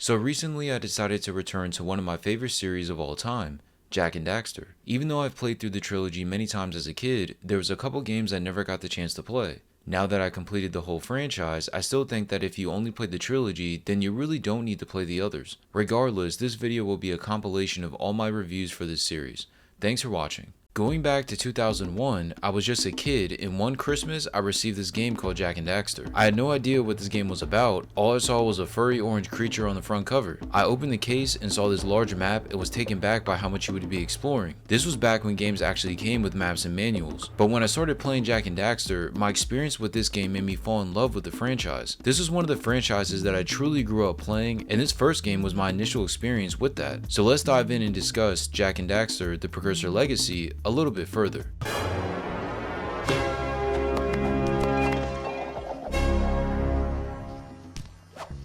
So recently I decided to return to one of my favorite series of all time, Jak and Daxter. Even though I've played through the trilogy many times as a kid, there was a couple games I never got the chance to play. Now that I completed the whole franchise, I still think that if you only played the trilogy, then you really don't need to play the others. Regardless, this video will be a compilation of all my reviews for this series. Thanks for watching. Going back to 2001, I was just a kid, and one Christmas I received this game called Jak and Daxter. I had no idea what this game was about, all I saw was a furry orange creature on the front cover. I opened the case and saw this large map and was taken back by how much you would be exploring. This was back when games actually came with maps and manuals, but when I started playing Jak and Daxter, my experience with this game made me fall in love with the franchise. This was one of the franchises that I truly grew up playing, and this first game was my initial experience with that. So let's dive in and discuss Jak and Daxter, the Precusor Legacy, a little bit further.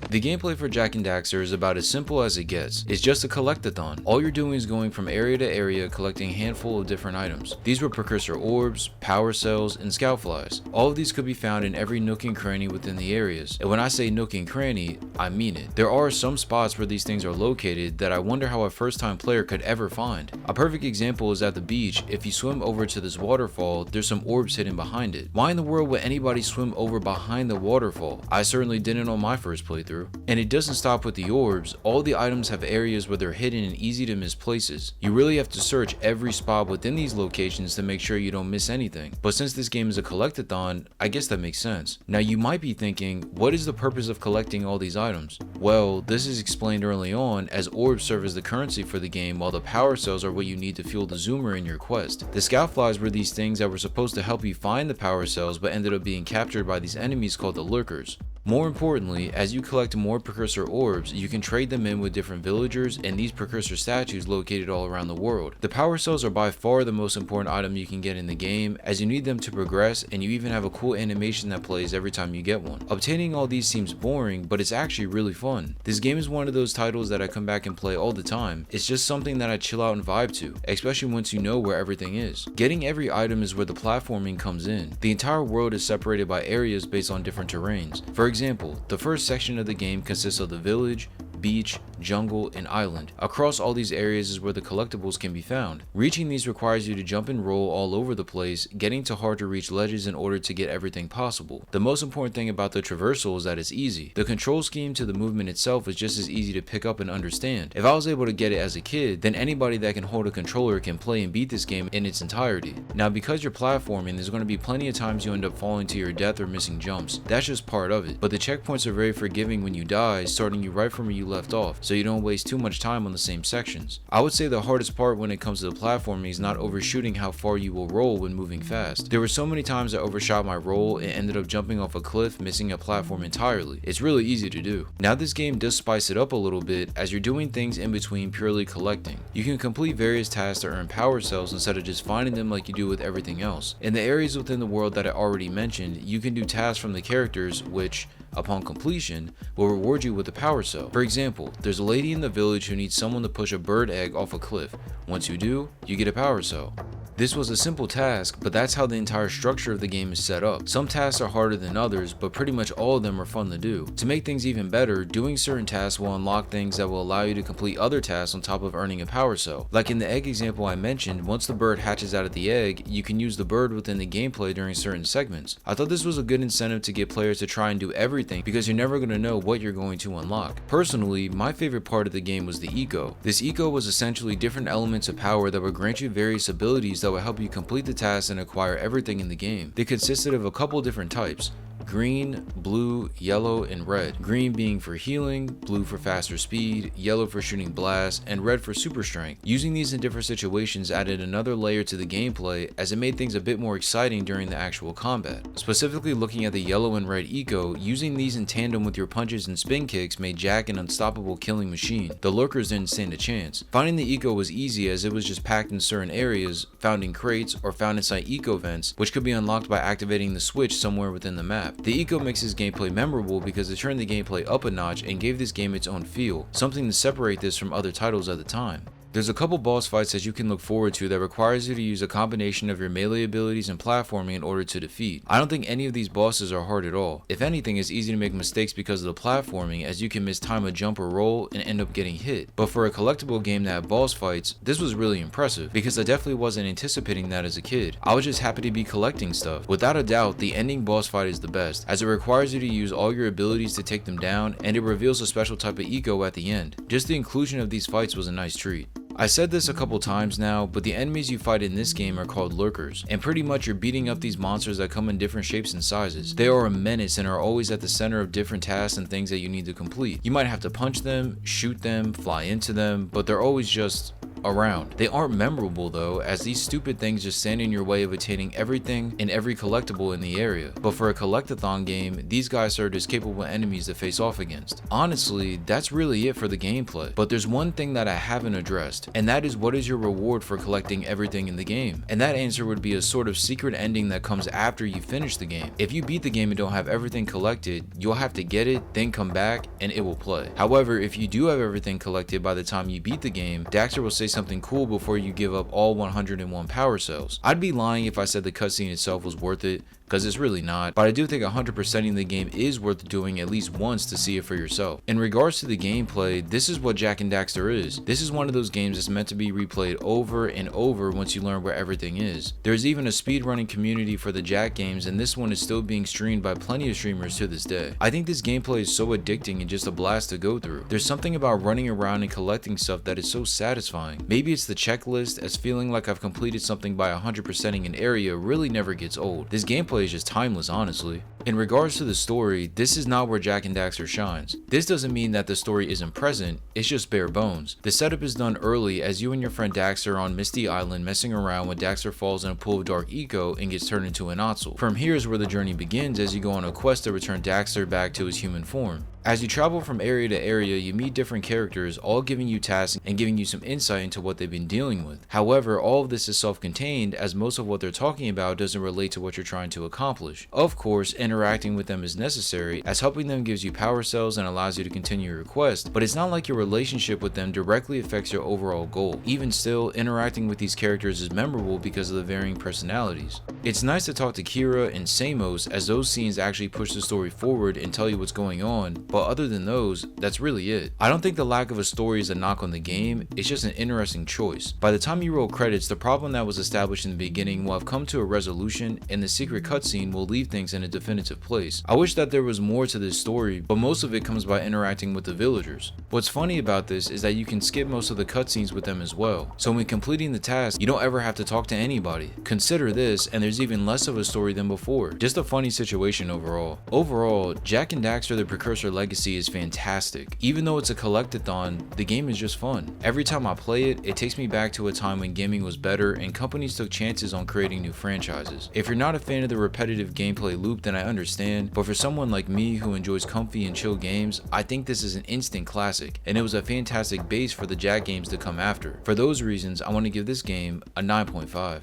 The gameplay for Jak and Daxter is about as simple as it gets. It's just a collectathon. All you're doing is going from area to area collecting a handful of different items. These were Precusor orbs, power cells, and scout flies. All of these could be found in every nook and cranny within the areas. And when I say nook and cranny, I mean it. There are some spots where these things are located that I wonder how a first time player could ever find. A perfect example is at the beach. If you swim over to this waterfall, there's some orbs hidden behind it. Why in the world would anybody swim over behind the waterfall? I certainly didn't on my first playthrough. And it doesn't stop with the orbs. All the items have areas where they're hidden and easy to miss places. You really have to search every spot within these locations to make sure you don't miss anything. But since this game is a collectathon, I guess that makes sense. Now you might be thinking, what is the purpose of collecting all these items? Well, this is explained early on, as orbs serve as the currency for the game, while the power cells are what you need to fuel the zoomer in your quest. The scout flies were these things that were supposed to help you find the power cells, but ended up being captured by these enemies called the lurkers. More importantly, as you collect more Precusor orbs, you can trade them in with different villagers and these Precusor statues located all around the world. The power cells are by far the most important item you can get in the game, as you need them to progress, and you even have a cool animation that plays every time you get one. Obtaining all these seems boring, but it's actually really fun. This game is one of those titles that I come back and play all the time. It's just something that I chill out and vibe to, especially once you know where everything is. Getting every item is where the platforming comes in. The entire world is separated by areas based on different terrains. For example, the first section of the game consists of the village, beach, jungle, and island. Across all these areas is where the collectibles can be found. Reaching these requires you to jump and roll all over the place, getting to hard to reach ledges in order to get everything possible. The most important thing about the traversal is that it's easy. The control scheme to the movement itself is just as easy to pick up and understand. If I was able to get it as a kid, then anybody that can hold a controller can play and beat this game in its entirety. Now because you're platforming, there's going to be plenty of times you end up falling to your death or missing jumps. That's just part of it. But the checkpoints are very forgiving when you die, starting you right from where you left off, so you don't waste too much time on the same sections. I would say the hardest part when it comes to the platforming is not overshooting how far you will roll when moving fast. There were so many times I overshot my roll and ended up jumping off a cliff, missing a platform entirely. It's really easy to do. Now this game does spice it up a little bit, as you're doing things in between purely collecting. You can complete various tasks to earn power cells instead of just finding them like you do with everything else. In the areas within the world that I already mentioned, you can do tasks from the characters which, upon completion, will reward you with a power cell. For example, there's a lady in the village who needs someone to push a bird egg off a cliff. Once you do, you get a power cell. This was a simple task, but that's how the entire structure of the game is set up. Some tasks are harder than others, but pretty much all of them are fun to do. To make things even better, doing certain tasks will unlock things that will allow you to complete other tasks on top of earning a power cell. Like in the egg example I mentioned, once the bird hatches out of the egg, you can use the bird within the gameplay during certain segments. I thought this was a good incentive to get players to try and do everything, because you're never going to know what you're going to unlock. Personally, my favorite part of the game was the eco. This eco was essentially different elements of power that would grant you various abilities that will help you complete the tasks and acquire everything in the game. They consisted of a couple different types: green, blue, yellow, and red. Green being for healing, blue for faster speed, yellow for shooting blasts, and red for super strength. Using these in different situations added another layer to the gameplay, as it made things a bit more exciting during the actual combat. Specifically looking at the yellow and red eco, using these in tandem with your punches and spin kicks made Jak an unstoppable killing machine. The lurkers didn't stand a chance. Finding the eco was easy, as it was just packed in certain areas, found in crates, or found inside eco vents, which could be unlocked by activating the switch somewhere within the map. The eco makes this gameplay memorable because it turned the gameplay up a notch and gave this game its own feel, something to separate this from other titles at the time. There's a couple boss fights that you can look forward to that requires you to use a combination of your melee abilities and platforming in order to defeat. I don't think any of these bosses are hard at all. If anything, it's easy to make mistakes because of the platforming, as you can mistime a jump or roll and end up getting hit. But for a collectible game that had boss fights, this was really impressive, because I definitely wasn't anticipating that as a kid. I was just happy to be collecting stuff. Without a doubt, the ending boss fight is the best, as it requires you to use all your abilities to take them down, and it reveals a special type of eco at the end. Just the inclusion of these fights was a nice treat. I said this a couple times now, but the enemies you fight in this game are called lurkers, and pretty much you're beating up these monsters that come in different shapes and sizes. They are a menace and are always at the center of different tasks and things that you need to complete. You might have to punch them, shoot them, fly into them, but they're always just around. They aren't memorable though, as these stupid things just stand in your way of attaining everything and every collectible in the area. But for a collectathon game, these guys served as capable enemies to face off against. Honestly, that's really it for the gameplay. But there's one thing that I haven't addressed, and that is, what is your reward for collecting everything in the game? And that answer would be a sort of secret ending that comes after you finish the game. If you beat the game and don't have everything collected, you'll have to get it, then come back, and it will play. However, if you do have everything collected by the time you beat the game, Daxter will say something cool before you give up all 101 power cells. I'd be lying if I said the cutscene itself was worth it, because it's really not, but I do think 100%ing the game is worth doing at least once to see it for yourself. In regards to the gameplay, this is what Jak and Daxter is. This is one of those games that's meant to be replayed over and over once you learn where everything is. There's even a speedrunning community for the Jak games, and this one is still being streamed by plenty of streamers to this day. I think this gameplay is so addicting and just a blast to go through. There's something about running around and collecting stuff that is so satisfying. Maybe it's the checklist, as feeling like I've completed something by 100%ing an area really never gets old. This gameplay is just timeless, honestly. In regards to the story, this is not where Jak and Daxter shines. This doesn't mean that the story isn't present, it's just bare bones. The setup is done early, as you and your friend Daxter are on Misty Island messing around when Daxter falls in a pool of dark eco and gets turned into an Ottsel. From here is where the journey begins, as you go on a quest to return Daxter back to his human form. As you travel from area to area, you meet different characters, all giving you tasks and giving you some insight into what they've been dealing with. However, all of this is self-contained, as most of what they're talking about doesn't relate to what you're trying to accomplish. Of course, interacting with them is necessary, as helping them gives you power cells and allows you to continue your quest, but it's not like your relationship with them directly affects your overall goal. Even still, interacting with these characters is memorable because of the varying personalities. It's nice to talk to Kira and Samos, as those scenes actually push the story forward and tell you what's going on, but other than those, that's really it. I don't think the lack of a story is a knock on the game, it's just an interesting choice. By the time you roll credits, the problem that was established in the beginning will have come to a resolution, and the secret cutscene will leave things in a definitive place. I wish that there was more to this story, but most of it comes by interacting with the villagers. What's funny about this is that you can skip most of the cutscenes with them as well, so when completing the task, you don't ever have to talk to anybody. Consider this, and there's even less of a story than before. Just a funny situation overall. Overall, Jak and Daxter the Precusor Legacy is fantastic. Even though it's a collectathon, the game is just fun. Every time I play it, it takes me back to a time when gaming was better and companies took chances on creating new franchises. If you're not a fan of the repetitive gameplay loop, then I understand, but for someone like me who enjoys comfy and chill games, I think this is an instant classic, and it was a fantastic base for the Jak games to come after. For those reasons, I want to give this game a 9.5.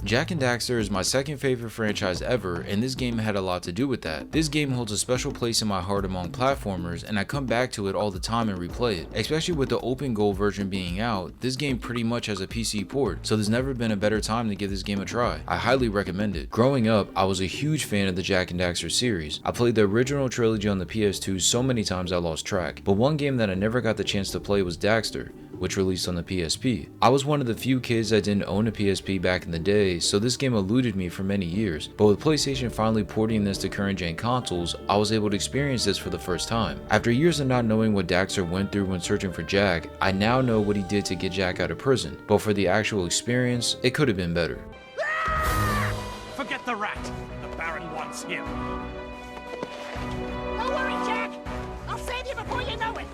Jak and Daxter is my second favorite franchise ever, and this game had a lot to do with that. This game holds a special place in my heart among platformers, and I come back to it all the time and replay it. Especially with the open goal version being out, this game pretty much has a PC port, so there's never been a better time to give this game a try. I highly recommend it. Growing up, I was a huge fan of the Jak and Daxter series. I played the original trilogy on the PS2 so many times I lost track, but one game that I never got the chance to play was Daxter, which released on the PSP. I was one of the few kids that didn't own a PSP back in the day, so this game eluded me for many years, but with PlayStation finally porting this to current gen consoles, I was able to experience this for the first time. After years of not knowing what Daxter went through when searching for Jak, I now know what he did to get Jak out of prison, but for the actual experience, it could have been better. Forget the rat! The Baron wants him! Don't worry, Jak! I'll save you before you know it!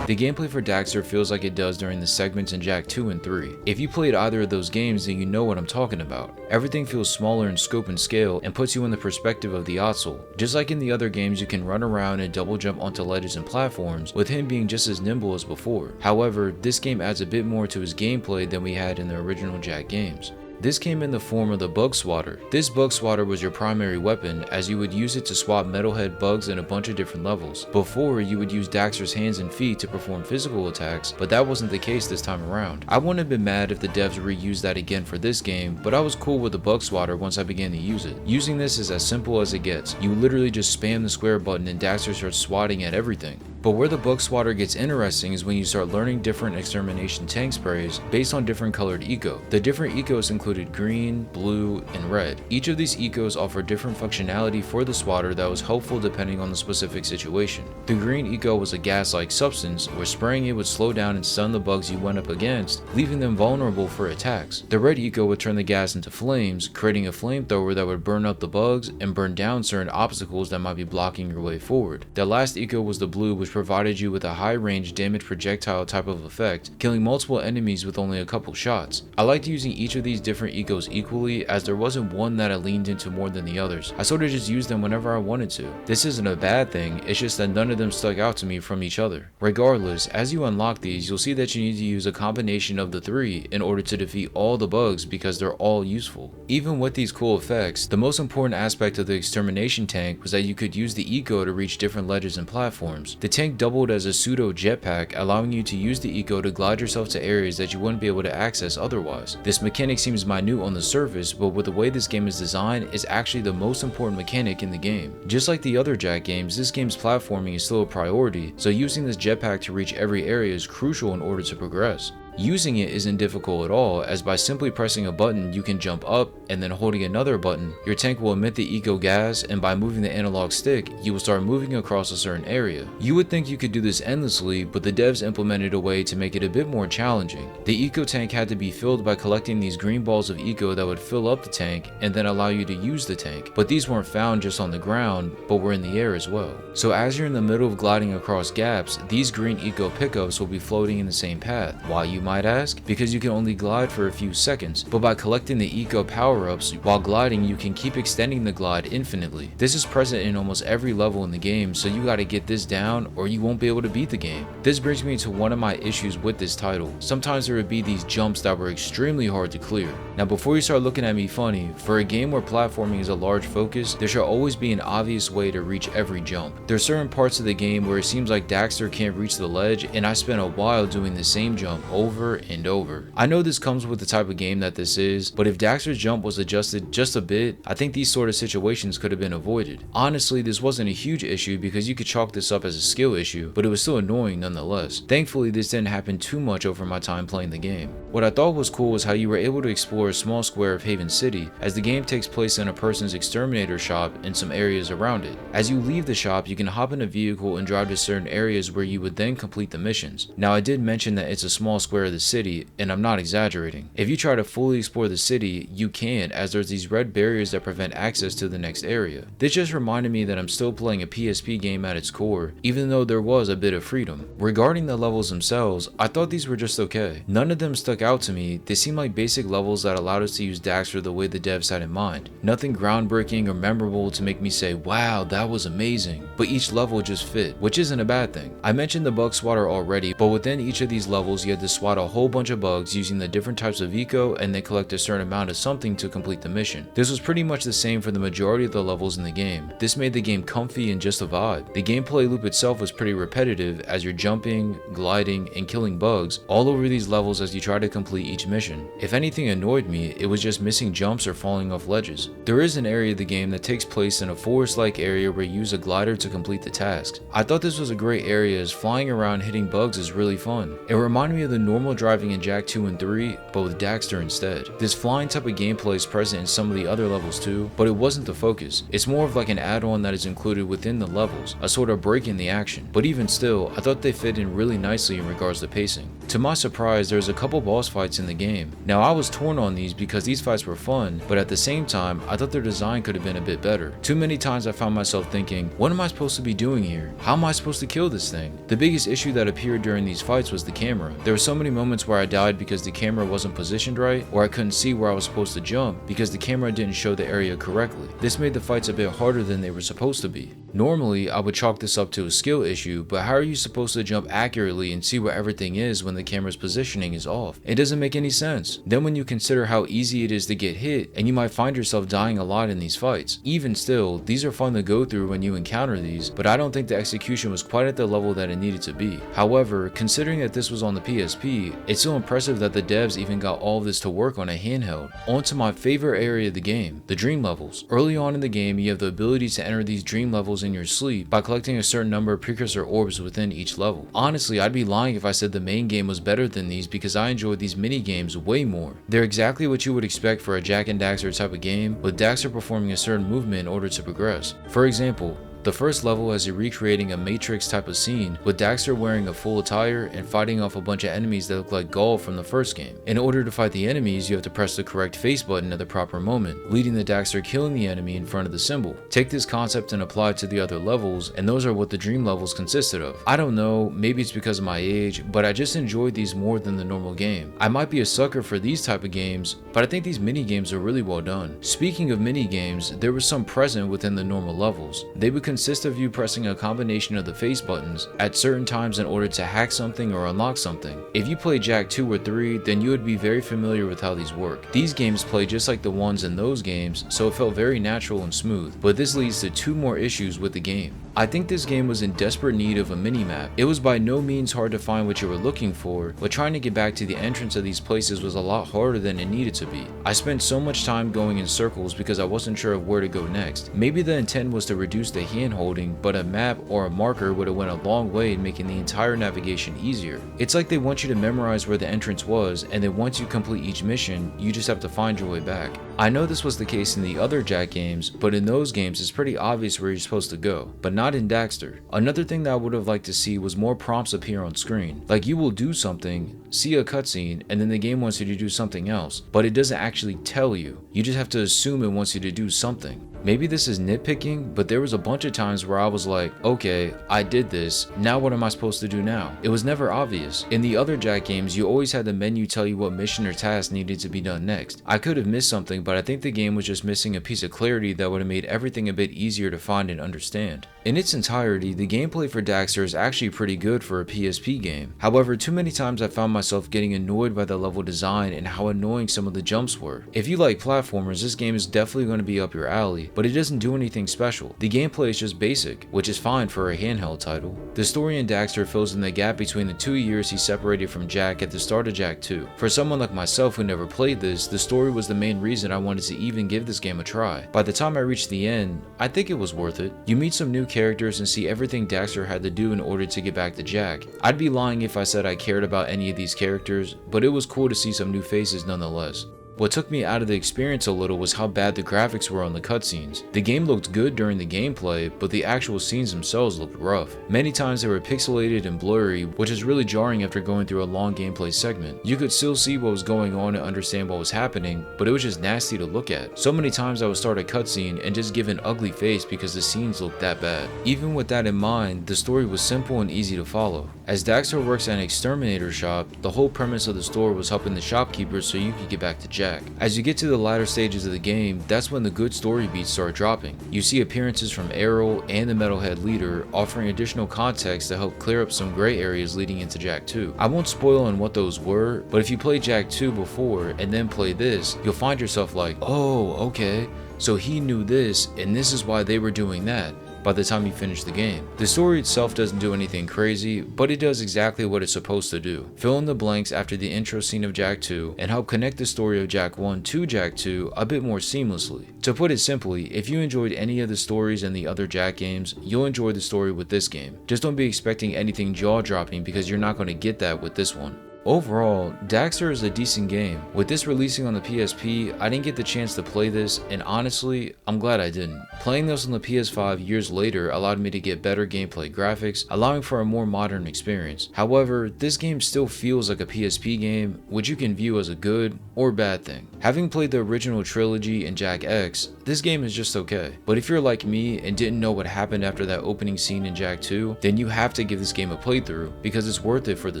The gameplay for Daxter feels like it does during the segments in Jak II and III. If you played either of those games, then you know what I'm talking about. Everything feels smaller in scope and scale and puts you in the perspective of the Ottsel. Just like in the other games, you can run around and double jump onto ledges and platforms, with him being just as nimble as before. However, this game adds a bit more to his gameplay than we had in the original Jak games. This came in the form of the bug swatter. This bug swatter was your primary weapon, as you would use it to swat metalhead bugs in a bunch of different levels. Before, you would use Daxter's hands and feet to perform physical attacks, but that wasn't the case this time around. I wouldn't have been mad if the devs reused that again for this game, but I was cool with the bug swatter once I began to use it. Using this is as simple as it gets. You literally just spam the square button and Daxter starts swatting at everything. But where the bug swatter gets interesting is when you start learning different extermination tank sprays based on different colored eco. The different ecos included green, blue, and red. Each of these ecos offer different functionality for the swatter that was helpful depending on the specific situation. The green eco was a gas-like substance where spraying it would slow down and stun the bugs you went up against, leaving them vulnerable for attacks. The red eco would turn the gas into flames, creating a flamethrower that would burn up the bugs and burn down certain obstacles that might be blocking your way forward. The last eco was the blue, which provided you with a high range damage projectile type of effect, killing multiple enemies with only a couple shots. I liked using each of these different ecos equally, as there wasn't one that I leaned into more than the others. I sort of just used them whenever I wanted to. This isn't a bad thing, it's just that none of them stuck out to me from each other. Regardless, as you unlock these, you'll see that you need to use a combination of the three in order to defeat all the bugs because they're all useful. Even with these cool effects, the most important aspect of the extermination tank was that you could use the eco to reach different ledges and platforms. The tank doubled as a pseudo jetpack, allowing you to use the eco to glide yourself to areas that you wouldn't be able to access otherwise. This mechanic seems minute on the surface, but with the way this game is designed, is actually the most important mechanic in the game. Just like the other Jak games, this game's platforming is still a priority, so using this jetpack to reach every area is crucial in order to progress. Using it isn't difficult at all, as by simply pressing a button you can jump up, and then holding another button, your tank will emit the eco gas, and by moving the analog stick, you will start moving across a certain area. You would think you could do this endlessly, but the devs implemented a way to make it a bit more challenging. The eco tank had to be filled by collecting these green balls of eco that would fill up the tank and then allow you to use the tank, but these weren't found just on the ground, but were in the air as well. So as you're in the middle of gliding across gaps, these green eco pickups will be floating in the same path. Why, you might ask? Because you can only glide for a few seconds, but by collecting the eco power-ups while gliding, you can keep extending the glide infinitely. This is present in almost every level in the game, so you gotta get this down or you won't be able to beat the game. This brings me to one of my issues with this title. Sometimes there would be these jumps that were extremely hard to clear. Now before you start looking at me funny, for a game where platforming is a large focus, there should always be an obvious way to reach every jump. There are certain parts of the game where it seems like Daxter can't reach the ledge, and I spent a while doing the same jump over and over. I know this comes with the type of game that this is, but if Daxter's jump was adjusted just a bit, I think these sort of situations could have been avoided. Honestly, this wasn't a huge issue because you could chalk this up as a skill issue, but it was still annoying nonetheless. Thankfully, this didn't happen too much over my time playing the game. What I thought was cool was how you were able to explore a small square of Haven City, as the game takes place in a person's exterminator shop and some areas around it. As you leave the shop, you can hop in a vehicle and drive to certain areas where you would then complete the missions. Now I did mention that it's a small square of the city, and I'm not exaggerating. If you try to fully explore the city, you can, as there's these red barriers that prevent access to the next area. This just reminded me that I'm still playing a PSP game at its core, even though there was a bit of freedom. Regarding the levels themselves, I thought these were just okay. None of them stuck out to me. They seemed like basic levels that allowed us to use Daxter the way the devs had in mind. Nothing groundbreaking or memorable to make me say, wow, that was amazing. But each level just fit, which isn't a bad thing. I mentioned the bug swatter already, but within each of these levels you had to swat a whole bunch of bugs using the different types of eco and then collect a certain amount of something to complete the mission. This was pretty much the same for the majority of the levels in the game. This made the game comfy and just a vibe. The gameplay loop itself was pretty repetitive as you're jumping, gliding, and killing bugs all over these levels as you try to complete each mission. If anything annoyed me, it was just missing jumps or falling off ledges. There is an area of the game that takes place in a forest-like area where you use a glider to complete the tasks. I thought this was a great area as flying around hitting bugs is really fun. It reminded me of the normal driving in Jak 2 and 3, but with Daxter instead. This flying type of gameplay is present in some of the other levels too, but it wasn't the focus. It's more of like an add-on that is included within the levels, a sort of break in the action. But even still, I thought they fit in really nicely in regards to pacing. To my surprise, there's a couple boss fights in the game. Now I was torn on these because these fights were fun, but at the same time, I thought their design could have been a bit better. Too many times I found myself thinking, what am I supposed to be doing here? How am I supposed to kill this thing? The biggest issue that appeared during these fights was the camera. There were so many many moments where I died because the camera wasn't positioned right, or I couldn't see where I was supposed to jump because the camera didn't show the area correctly. This made the fights a bit harder than they were supposed to be. Normally, I would chalk this up to a skill issue, but how are you supposed to jump accurately and see where everything is when the camera's positioning is off? It doesn't make any sense. Then when you consider how easy it is to get hit, and you might find yourself dying a lot in these fights. Even still, these are fun to go through when you encounter these, but I don't think the execution was quite at the level that it needed to be. However, considering that this was on the PSP, it's so impressive that the devs even got all of this to work on a handheld. On to my favorite area of the game, the dream levels. Early on in the game, you have the ability to enter these dream levels in your sleep by collecting a certain number of Precusor orbs within each level. Honestly, I'd be lying if I said the main game was better than these because I enjoyed these mini games way more. They're exactly what you would expect for a Jak and Daxter type of game, with Daxter performing a certain movement in order to progress. For example, the first level has you recreating a Matrix type of scene, with Daxter wearing a full attire and fighting off a bunch of enemies that look like Gaul from the first game. In order to fight the enemies, you have to press the correct face button at the proper moment, leading the Daxter killing the enemy in front of the symbol. Take this concept and apply it to the other levels, and those are what the dream levels consisted of. I don't know, maybe it's because of my age, but I just enjoyed these more than the normal game. I might be a sucker for these type of games, but I think these mini games are really well done. Speaking of mini games, there was some present within the normal levels. They would consist of you pressing a combination of the face buttons at certain times in order to hack something or unlock something. If you play Jak 2 or 3, then you would be very familiar with how these work. These games play just like the ones in those games, so it felt very natural and smooth, but this leads to two more issues with the game. I think this game was in desperate need of a mini-map. It was by no means hard to find what you were looking for, but trying to get back to the entrance of these places was a lot harder than it needed to be. I spent so much time going in circles because I wasn't sure of where to go next. Maybe the intent was to reduce the hand-holding, but a map or a marker would have went a long way in making the entire navigation easier. It's like they want you to memorize where the entrance was, and then once you complete each mission, you just have to find your way back. I know this was the case in the other Jak games, but in those games it's pretty obvious where you're supposed to go, but not in Daxter. Another thing that I would have liked to see was more prompts appear on screen. Like you will do something, see a cutscene, and then the game wants you to do something else, but it doesn't actually tell you. You just have to assume it wants you to do something. Maybe this is nitpicking, but there was a bunch of times where I was like, okay, I did this, now what am I supposed to do now? It was never obvious. In the other Jak games, you always had the menu tell you what mission or task needed to be done next. I could have missed something, but I think the game was just missing a piece of clarity that would have made everything a bit easier to find and understand. In its entirety, the gameplay for Daxter is actually pretty good for a PSP game. However, too many times I found myself getting annoyed by the level design and how annoying some of the jumps were. If you like platformers, this game is definitely going to be up your alley, but it doesn't do anything special. The gameplay is just basic, which is fine for a handheld title. The story in Daxter fills in the gap between the 2 years he separated from Jak at the start of Jak 2. For someone like myself who never played this, the story was the main reason I wanted to even give this game a try. By the time I reached the end, I think it was worth it. You meet some new characters and see everything Daxter had to do in order to get back to Jak. I'd be lying if I said I cared about any of these characters, but it was cool to see some new faces nonetheless. What took me out of the experience a little was how bad the graphics were on the cutscenes. The game looked good during the gameplay, but the actual scenes themselves looked rough. Many times they were pixelated and blurry, which is really jarring after going through a long gameplay segment. You could still see what was going on and understand what was happening, but it was just nasty to look at. So many times I would start a cutscene and just give an ugly face because the scenes looked that bad. Even with that in mind, the story was simple and easy to follow. As Daxter works at an exterminator shop, the whole premise of the store was helping the shopkeepers so you could get back to Jak. As you get to the latter stages of the game, that's when the good story beats start dropping. You see appearances from Errol and the Metalhead leader, offering additional context to help clear up some gray areas leading into Jak 2. I won't spoil on what those were, but if you play Jak 2 before and then play this, you'll find yourself like, oh, okay, so he knew this and this is why they were doing that. By the time you finish the game. The story itself doesn't do anything crazy, but it does exactly what it's supposed to do. Fill in the blanks after the intro scene of Jak 2 and help connect the story of Jak 1 to Jak 2 a bit more seamlessly. To put it simply, if you enjoyed any of the stories in the other Jak games, you'll enjoy the story with this game. Just don't be expecting anything jaw-dropping because you're not going to get that with this one. Overall, Daxter is a decent game. With this releasing on the PSP, I didn't get the chance to play this, and honestly, I'm glad I didn't. Playing this on the PS5 years later allowed me to get better gameplay graphics, allowing for a more modern experience. However, this game still feels like a PSP game, which you can view as a good or bad thing. Having played the original trilogy and Jak X, this game is just okay. But if you're like me and didn't know what happened after that opening scene in Jak 2, then you have to give this game a playthrough because it's worth it for the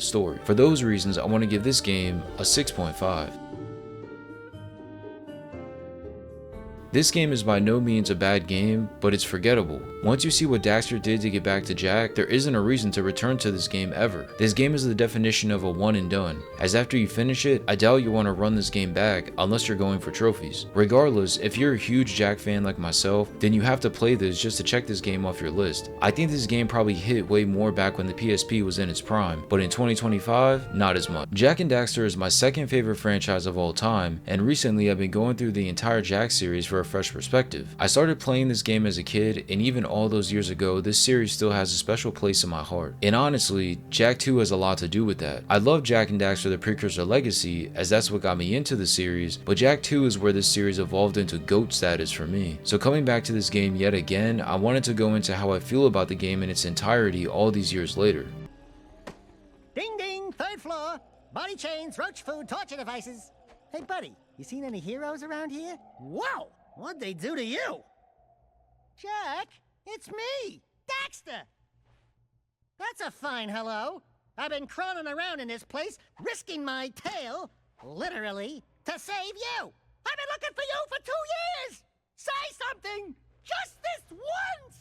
story. For those reasons, I want to give this game a 6.5. This game is by no means a bad game, but it's forgettable. Once you see what Daxter did to get back to Jak, there isn't a reason to return to this game ever. This game is the definition of a one and done, as after you finish it, I doubt you want to run this game back unless you're going for trophies. Regardless, if you're a huge Jak fan like myself, then you have to play this just to check this game off your list. I think this game probably hit way more back when the PSP was in its prime, but in 2025, not as much. Jak and Daxter is my second favorite franchise of all time, and recently I've been going through the entire Jak series for a fresh perspective. I started playing this game as a kid, and even all those years ago, this series still has a special place in my heart. And honestly, Jak II has a lot to do with that. I love Jak and Daxter the Precusor legacy, as that's what got me into the series, but Jak II is where this series evolved into GOAT status for me. So coming back to this game yet again, I wanted to go into how I feel about the game in its entirety all these years later. Ding ding, third floor. Body chains, roach food, torture devices. Hey buddy, you seen any heroes around here? Whoa! What'd they do to you? Jak, it's me, Daxter. That's a fine hello. I've been crawling around in this place, risking my tail, literally, to save you. I've been looking for you for 2 years. Say something, just this once.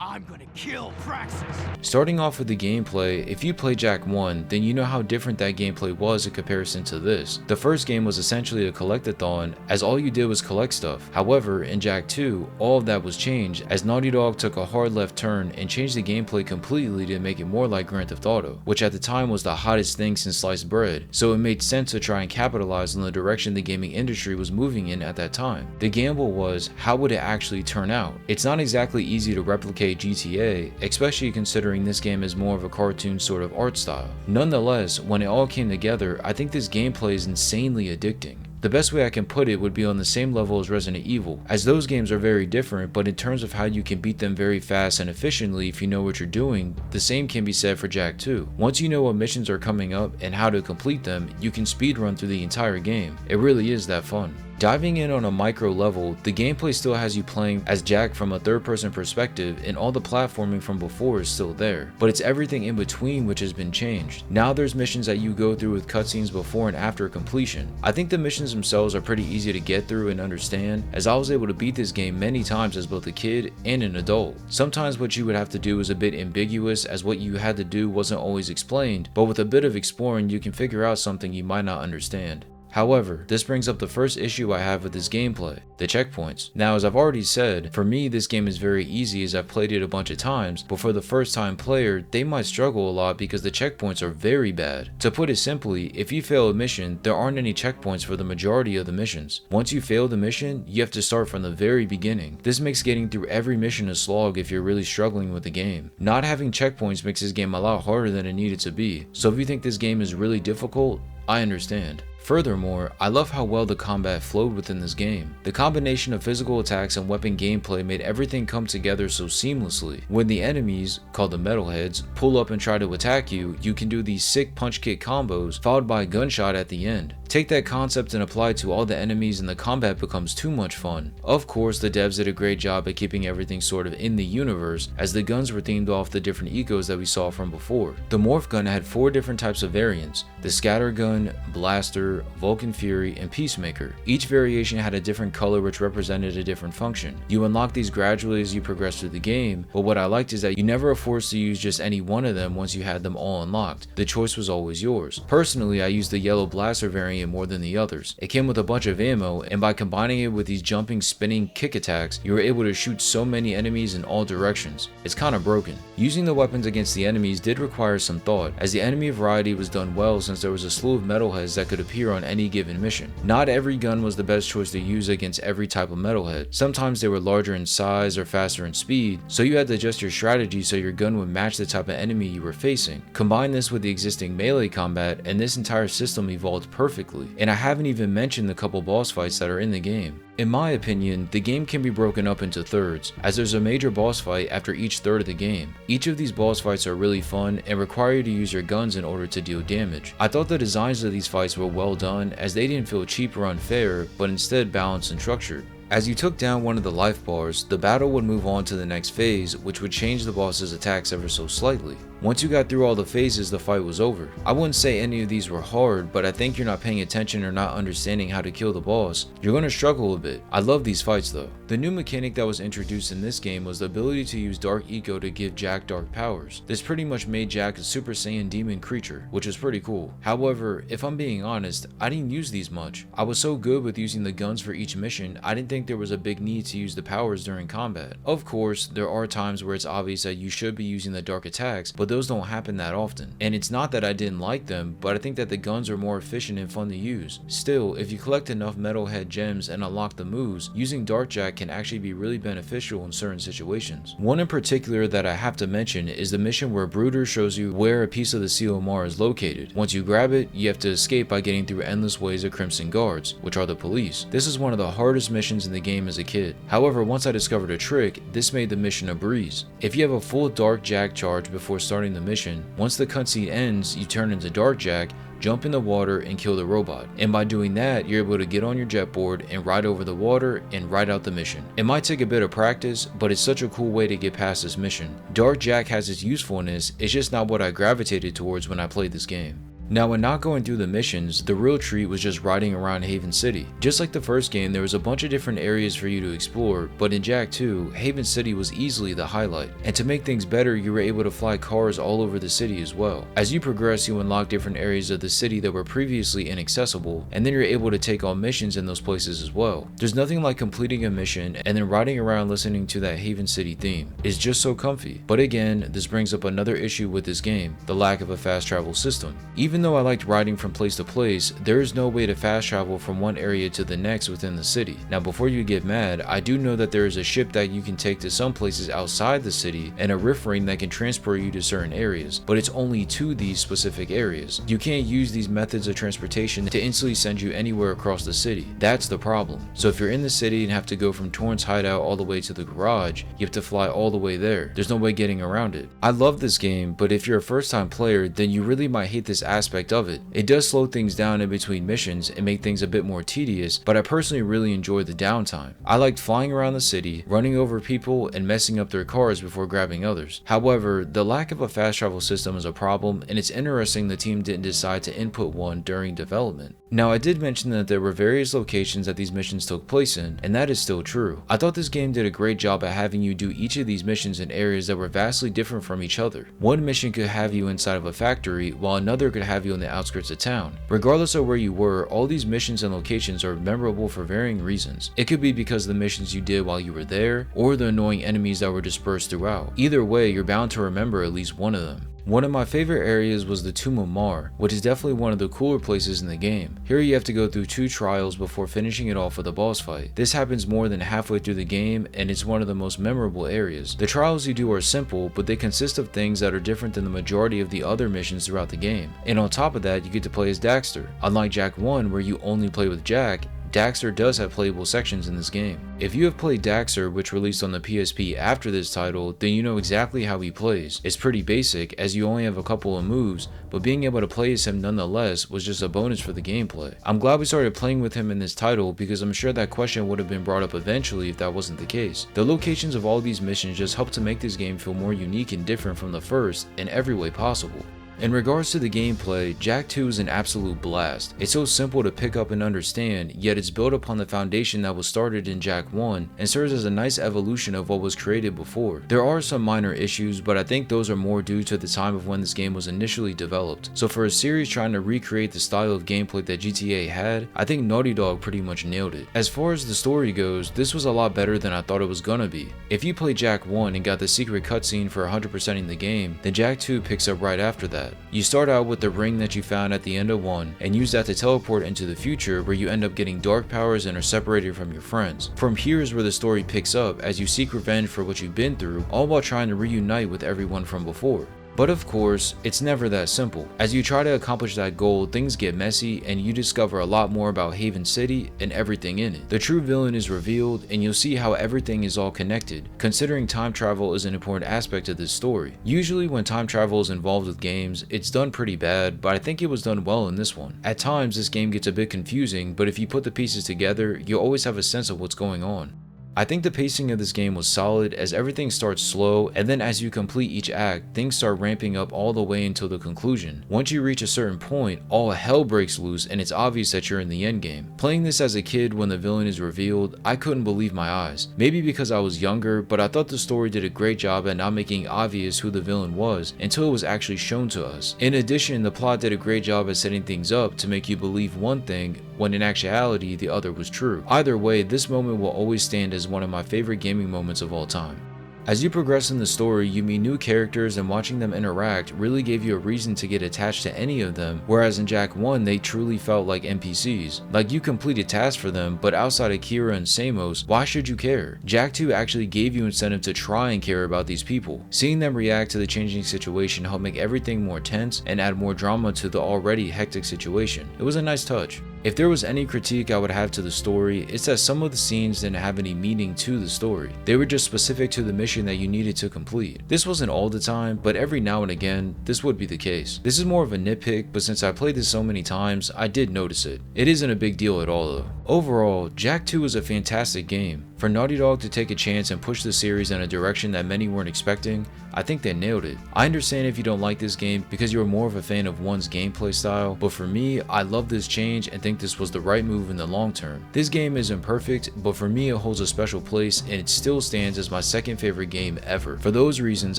I'm gonna kill Praxis. Starting off with the gameplay, if you play Jak 1, then you know how different that gameplay was in comparison to this. The first game was essentially a collectathon, as all you did was collect stuff. However, in Jak 2, all of that was changed, as Naughty Dog took a hard left turn and changed the gameplay completely to make it more like Grand Theft Auto, which at the time was the hottest thing since sliced bread, so it made sense to try and capitalize on the direction the gaming industry was moving in at that time. The gamble was, how would it actually turn out? It's not exactly easy to replicate GTA, especially considering this game is more of a cartoon sort of art style. Nonetheless, when it all came together, I think this gameplay is insanely addicting. The best way I can put it would be on the same level as Resident Evil, as those games are very different, but in terms of how you can beat them very fast and efficiently if you know what you're doing, the same can be said for Jak 2. Once you know what missions are coming up and how to complete them, you can speedrun through the entire game. It really is that fun. Diving in on a micro level, the gameplay still has you playing as Jak from a third-person perspective, and all the platforming from before is still there, but it's everything in between which has been changed. Now there's missions that you go through with cutscenes before and after completion. I think the missions themselves are pretty easy to get through and understand, as I was able to beat this game many times as both a kid and an adult. Sometimes what you would have to do is a bit ambiguous, as what you had to do wasn't always explained, but with a bit of exploring you can figure out something you might not understand. However, this brings up the first issue I have with this gameplay, the checkpoints. Now, as I've already said, for me this game is very easy as I've played it a bunch of times, but for the first time player, they might struggle a lot because the checkpoints are very bad. To put it simply, if you fail a mission, there aren't any checkpoints for the majority of the missions. Once you fail the mission, you have to start from the very beginning. This makes getting through every mission a slog if you're really struggling with the game. Not having checkpoints makes this game a lot harder than it needed to be, so if you think this game is really difficult, I understand. Furthermore, I love how well the combat flowed within this game. The combination of physical attacks and weapon gameplay made everything come together so seamlessly. When the enemies, called the metalheads, pull up and try to attack you, you can do these sick punch kick combos followed by a gunshot at the end. Take that concept and apply it to all the enemies and the combat becomes too much fun. Of course, the devs did a great job at keeping everything sort of in the universe, as the guns were themed off the different ecos that we saw from before. The morph gun had 4 different types of variants: the scatter gun, blaster, Vulcan Fury, and Peacemaker. Each variation had a different color which represented a different function. You unlock these gradually as you progress through the game, but what I liked is that you never were forced to use just any one of them once you had them all unlocked. The choice was always yours. Personally, I used the yellow blaster variant more than the others. It came with a bunch of ammo, and by combining it with these jumping, spinning kick attacks, you were able to shoot so many enemies in all directions. It's kinda broken. Using the weapons against the enemies did require some thought, as the enemy variety was done well since there was a slew of metalheads that could appear on any given mission. Not every gun was the best choice to use against every type of metalhead. Sometimes they were larger in size or faster in speed, so you had to adjust your strategy so your gun would match the type of enemy you were facing. Combine this with the existing melee combat, and this entire system evolved perfectly. And I haven't even mentioned the couple boss fights that are in the game. In my opinion, the game can be broken up into thirds, as there's a major boss fight after each third of the game. Each of these boss fights are really fun and require you to use your guns in order to deal damage. I thought the designs of these fights were well done, as they didn't feel cheap or unfair, but instead balanced and structured. As you took down one of the life bars, the battle would move on to the next phase, which would change the boss's attacks ever so slightly. Once you got through all the phases, the fight was over. I wouldn't say any of these were hard, but I think you're not paying attention or not understanding how to kill the boss. You're going to struggle a bit. I love these fights though. The new mechanic that was introduced in this game was the ability to use Dark Eco to give Jak dark powers. This pretty much made Jak a Super Saiyan demon creature, which is pretty cool. However, if I'm being honest, I didn't use these much. I was so good with using the guns for each mission, I didn't think there was a big need to use the powers during combat. Of course, there are times where it's obvious that you should be using the dark attacks, but those don't happen that often. And it's not that I didn't like them, but I think that the guns are more efficient and fun to use. Still, if you collect enough metalhead gems and unlock the moves, using Dark Jak can actually be really beneficial in certain situations. One in particular that I have to mention is the mission where Brooder shows you where a piece of the Seal of Mar is located. Once you grab it, you have to escape by getting through endless waves of Crimson Guards, which are the police. This is one of the hardest missions in the game as a kid. However, once I discovered a trick, this made the mission a breeze. If you have a full Dark Jak charge before starting the mission, once the cutscene ends, you turn into Dark Jak, jump in the water and kill the robot. And by doing that, you're able to get on your jetboard and ride over the water and ride out the mission. It might take a bit of practice, but it's such a cool way to get past this mission. Dark Jak has its usefulness, it's just not what I gravitated towards when I played this game. Now, when not going through the missions, the real treat was just riding around Haven City. Just like the first game, there was a bunch of different areas for you to explore, but in Jak II, Haven City was easily the highlight. And to make things better, you were able to fly cars all over the city as well. As you progress, you unlock different areas of the city that were previously inaccessible, and then you're able to take on missions in those places as well. There's nothing like completing a mission and then riding around listening to that Haven City theme. It's just so comfy. But again, this brings up another issue with this game, the lack of a fast travel system. Even though I liked riding from place to place, there is no way to fast travel from one area to the next within the city. Now, before you get mad, I do know that there is a ship that you can take to some places outside the city and a rift ring that can transport you to certain areas, but it's only to these specific areas. You can't use these methods of transportation to instantly send you anywhere across the city. That's the problem. So if you're in the city and have to go from Torrance hideout all the way to the garage, you have to fly all the way there. There's no way getting around it. I love this game, but if you're a first time player, then you really might hate this aspect of it. It does slow things down in between missions and make things a bit more tedious, but I personally really enjoyed the downtime. I liked flying around the city, running over people, and messing up their cars before grabbing others. However, the lack of a fast travel system is a problem, and it's interesting the team didn't decide to input one during development. Now, I did mention that there were various locations that these missions took place in, and that is still true. I thought this game did a great job at having you do each of these missions in areas that were vastly different from each other. One mission could have you inside of a factory, while another could have you on the outskirts of town. Regardless of where you were, all these missions and locations are memorable for varying reasons. It could be because of the missions you did while you were there, or the annoying enemies that were dispersed throughout. Either way, you're bound to remember at least one of them. One of my favorite areas was the Tomb of Mar, which is definitely one of the cooler places in the game. Here you have to go through 2 trials before finishing it off with a boss fight. This happens more than halfway through the game, and it's one of the most memorable areas. The trials you do are simple, but they consist of things that are different than the majority of the other missions throughout the game. And on top of that, you get to play as Daxter. Unlike Jak I, where you only play with Jak, Daxter does have playable sections in this game. If you have played Daxter, which released on the PSP after this title, then you know exactly how he plays. It's pretty basic, as you only have a couple of moves, but being able to play as him nonetheless was just a bonus for the gameplay. I'm glad we started playing with him in this title, because I'm sure that question would have been brought up eventually if that wasn't the case. The locations of all these missions just help to make this game feel more unique and different from the first in every way possible. In regards to the gameplay, Jak II is an absolute blast. It's so simple to pick up and understand, yet it's built upon the foundation that was started in Jak I and serves as a nice evolution of what was created before. There are some minor issues, but I think those are more due to the time of when this game was initially developed. So for a series trying to recreate the style of gameplay that GTA had, I think Naughty Dog pretty much nailed it. As far as the story goes, this was a lot better than I thought it was gonna be. If you played Jak I and got the secret cutscene for 100%ing the game, then Jak II picks up right after that. You start out with the ring that you found at the end of 1 and use that to teleport into the future, where you end up getting dark powers and are separated from your friends. From here is where the story picks up as you seek revenge for what you've been through, all while trying to reunite with everyone from before. But of course, it's never that simple. As you try to accomplish that goal, things get messy and you discover a lot more about Haven City and everything in it. The true villain is revealed and you'll see how everything is all connected, considering time travel is an important aspect of this story. Usually when time travel is involved with games, it's done pretty bad, but I think it was done well in this one. At times this game gets a bit confusing, but if you put the pieces together, you'll always have a sense of what's going on. I think the pacing of this game was solid, as everything starts slow, and then as you complete each act, things start ramping up all the way until the conclusion. Once you reach a certain point, all hell breaks loose and it's obvious that you're in the end game. Playing this as a kid when the villain is revealed, I couldn't believe my eyes. Maybe because I was younger, but I thought the story did a great job at not making obvious who the villain was until it was actually shown to us. In addition, the plot did a great job at setting things up to make you believe one thing when in actuality the other was true. Either way, this moment will always stand as one of my favorite gaming moments of all time. As you progress in the story, you meet new characters, and watching them interact really gave you a reason to get attached to any of them, whereas in Jak 1 they truly felt like NPCs. Like you completed tasks for them, but outside of Kira and Samos, why should you care? Jak 2 actually gave you incentive to try and care about these people. Seeing them react to the changing situation helped make everything more tense and add more drama to the already hectic situation. It was a nice touch. If there was any critique I would have to the story, it's that some of the scenes didn't have any meaning to the story. They were just specific to the mission that you needed to complete. This wasn't all the time, but every now and again, this would be the case. This is more of a nitpick, but since I played this so many times, I did notice it. It isn't a big deal at all though. Overall, Jak 2 is a fantastic game. For Naughty Dog to take a chance and push the series in a direction that many weren't expecting, I think they nailed it. I understand if you don't like this game because you're more of a fan of one's gameplay style, but for me, I love this change and think this was the right move in the long term. This game isn't perfect, but for me it holds a special place and it still stands as my second favorite game ever. For those reasons,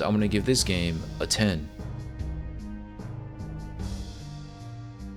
I'm going to give this game a 10.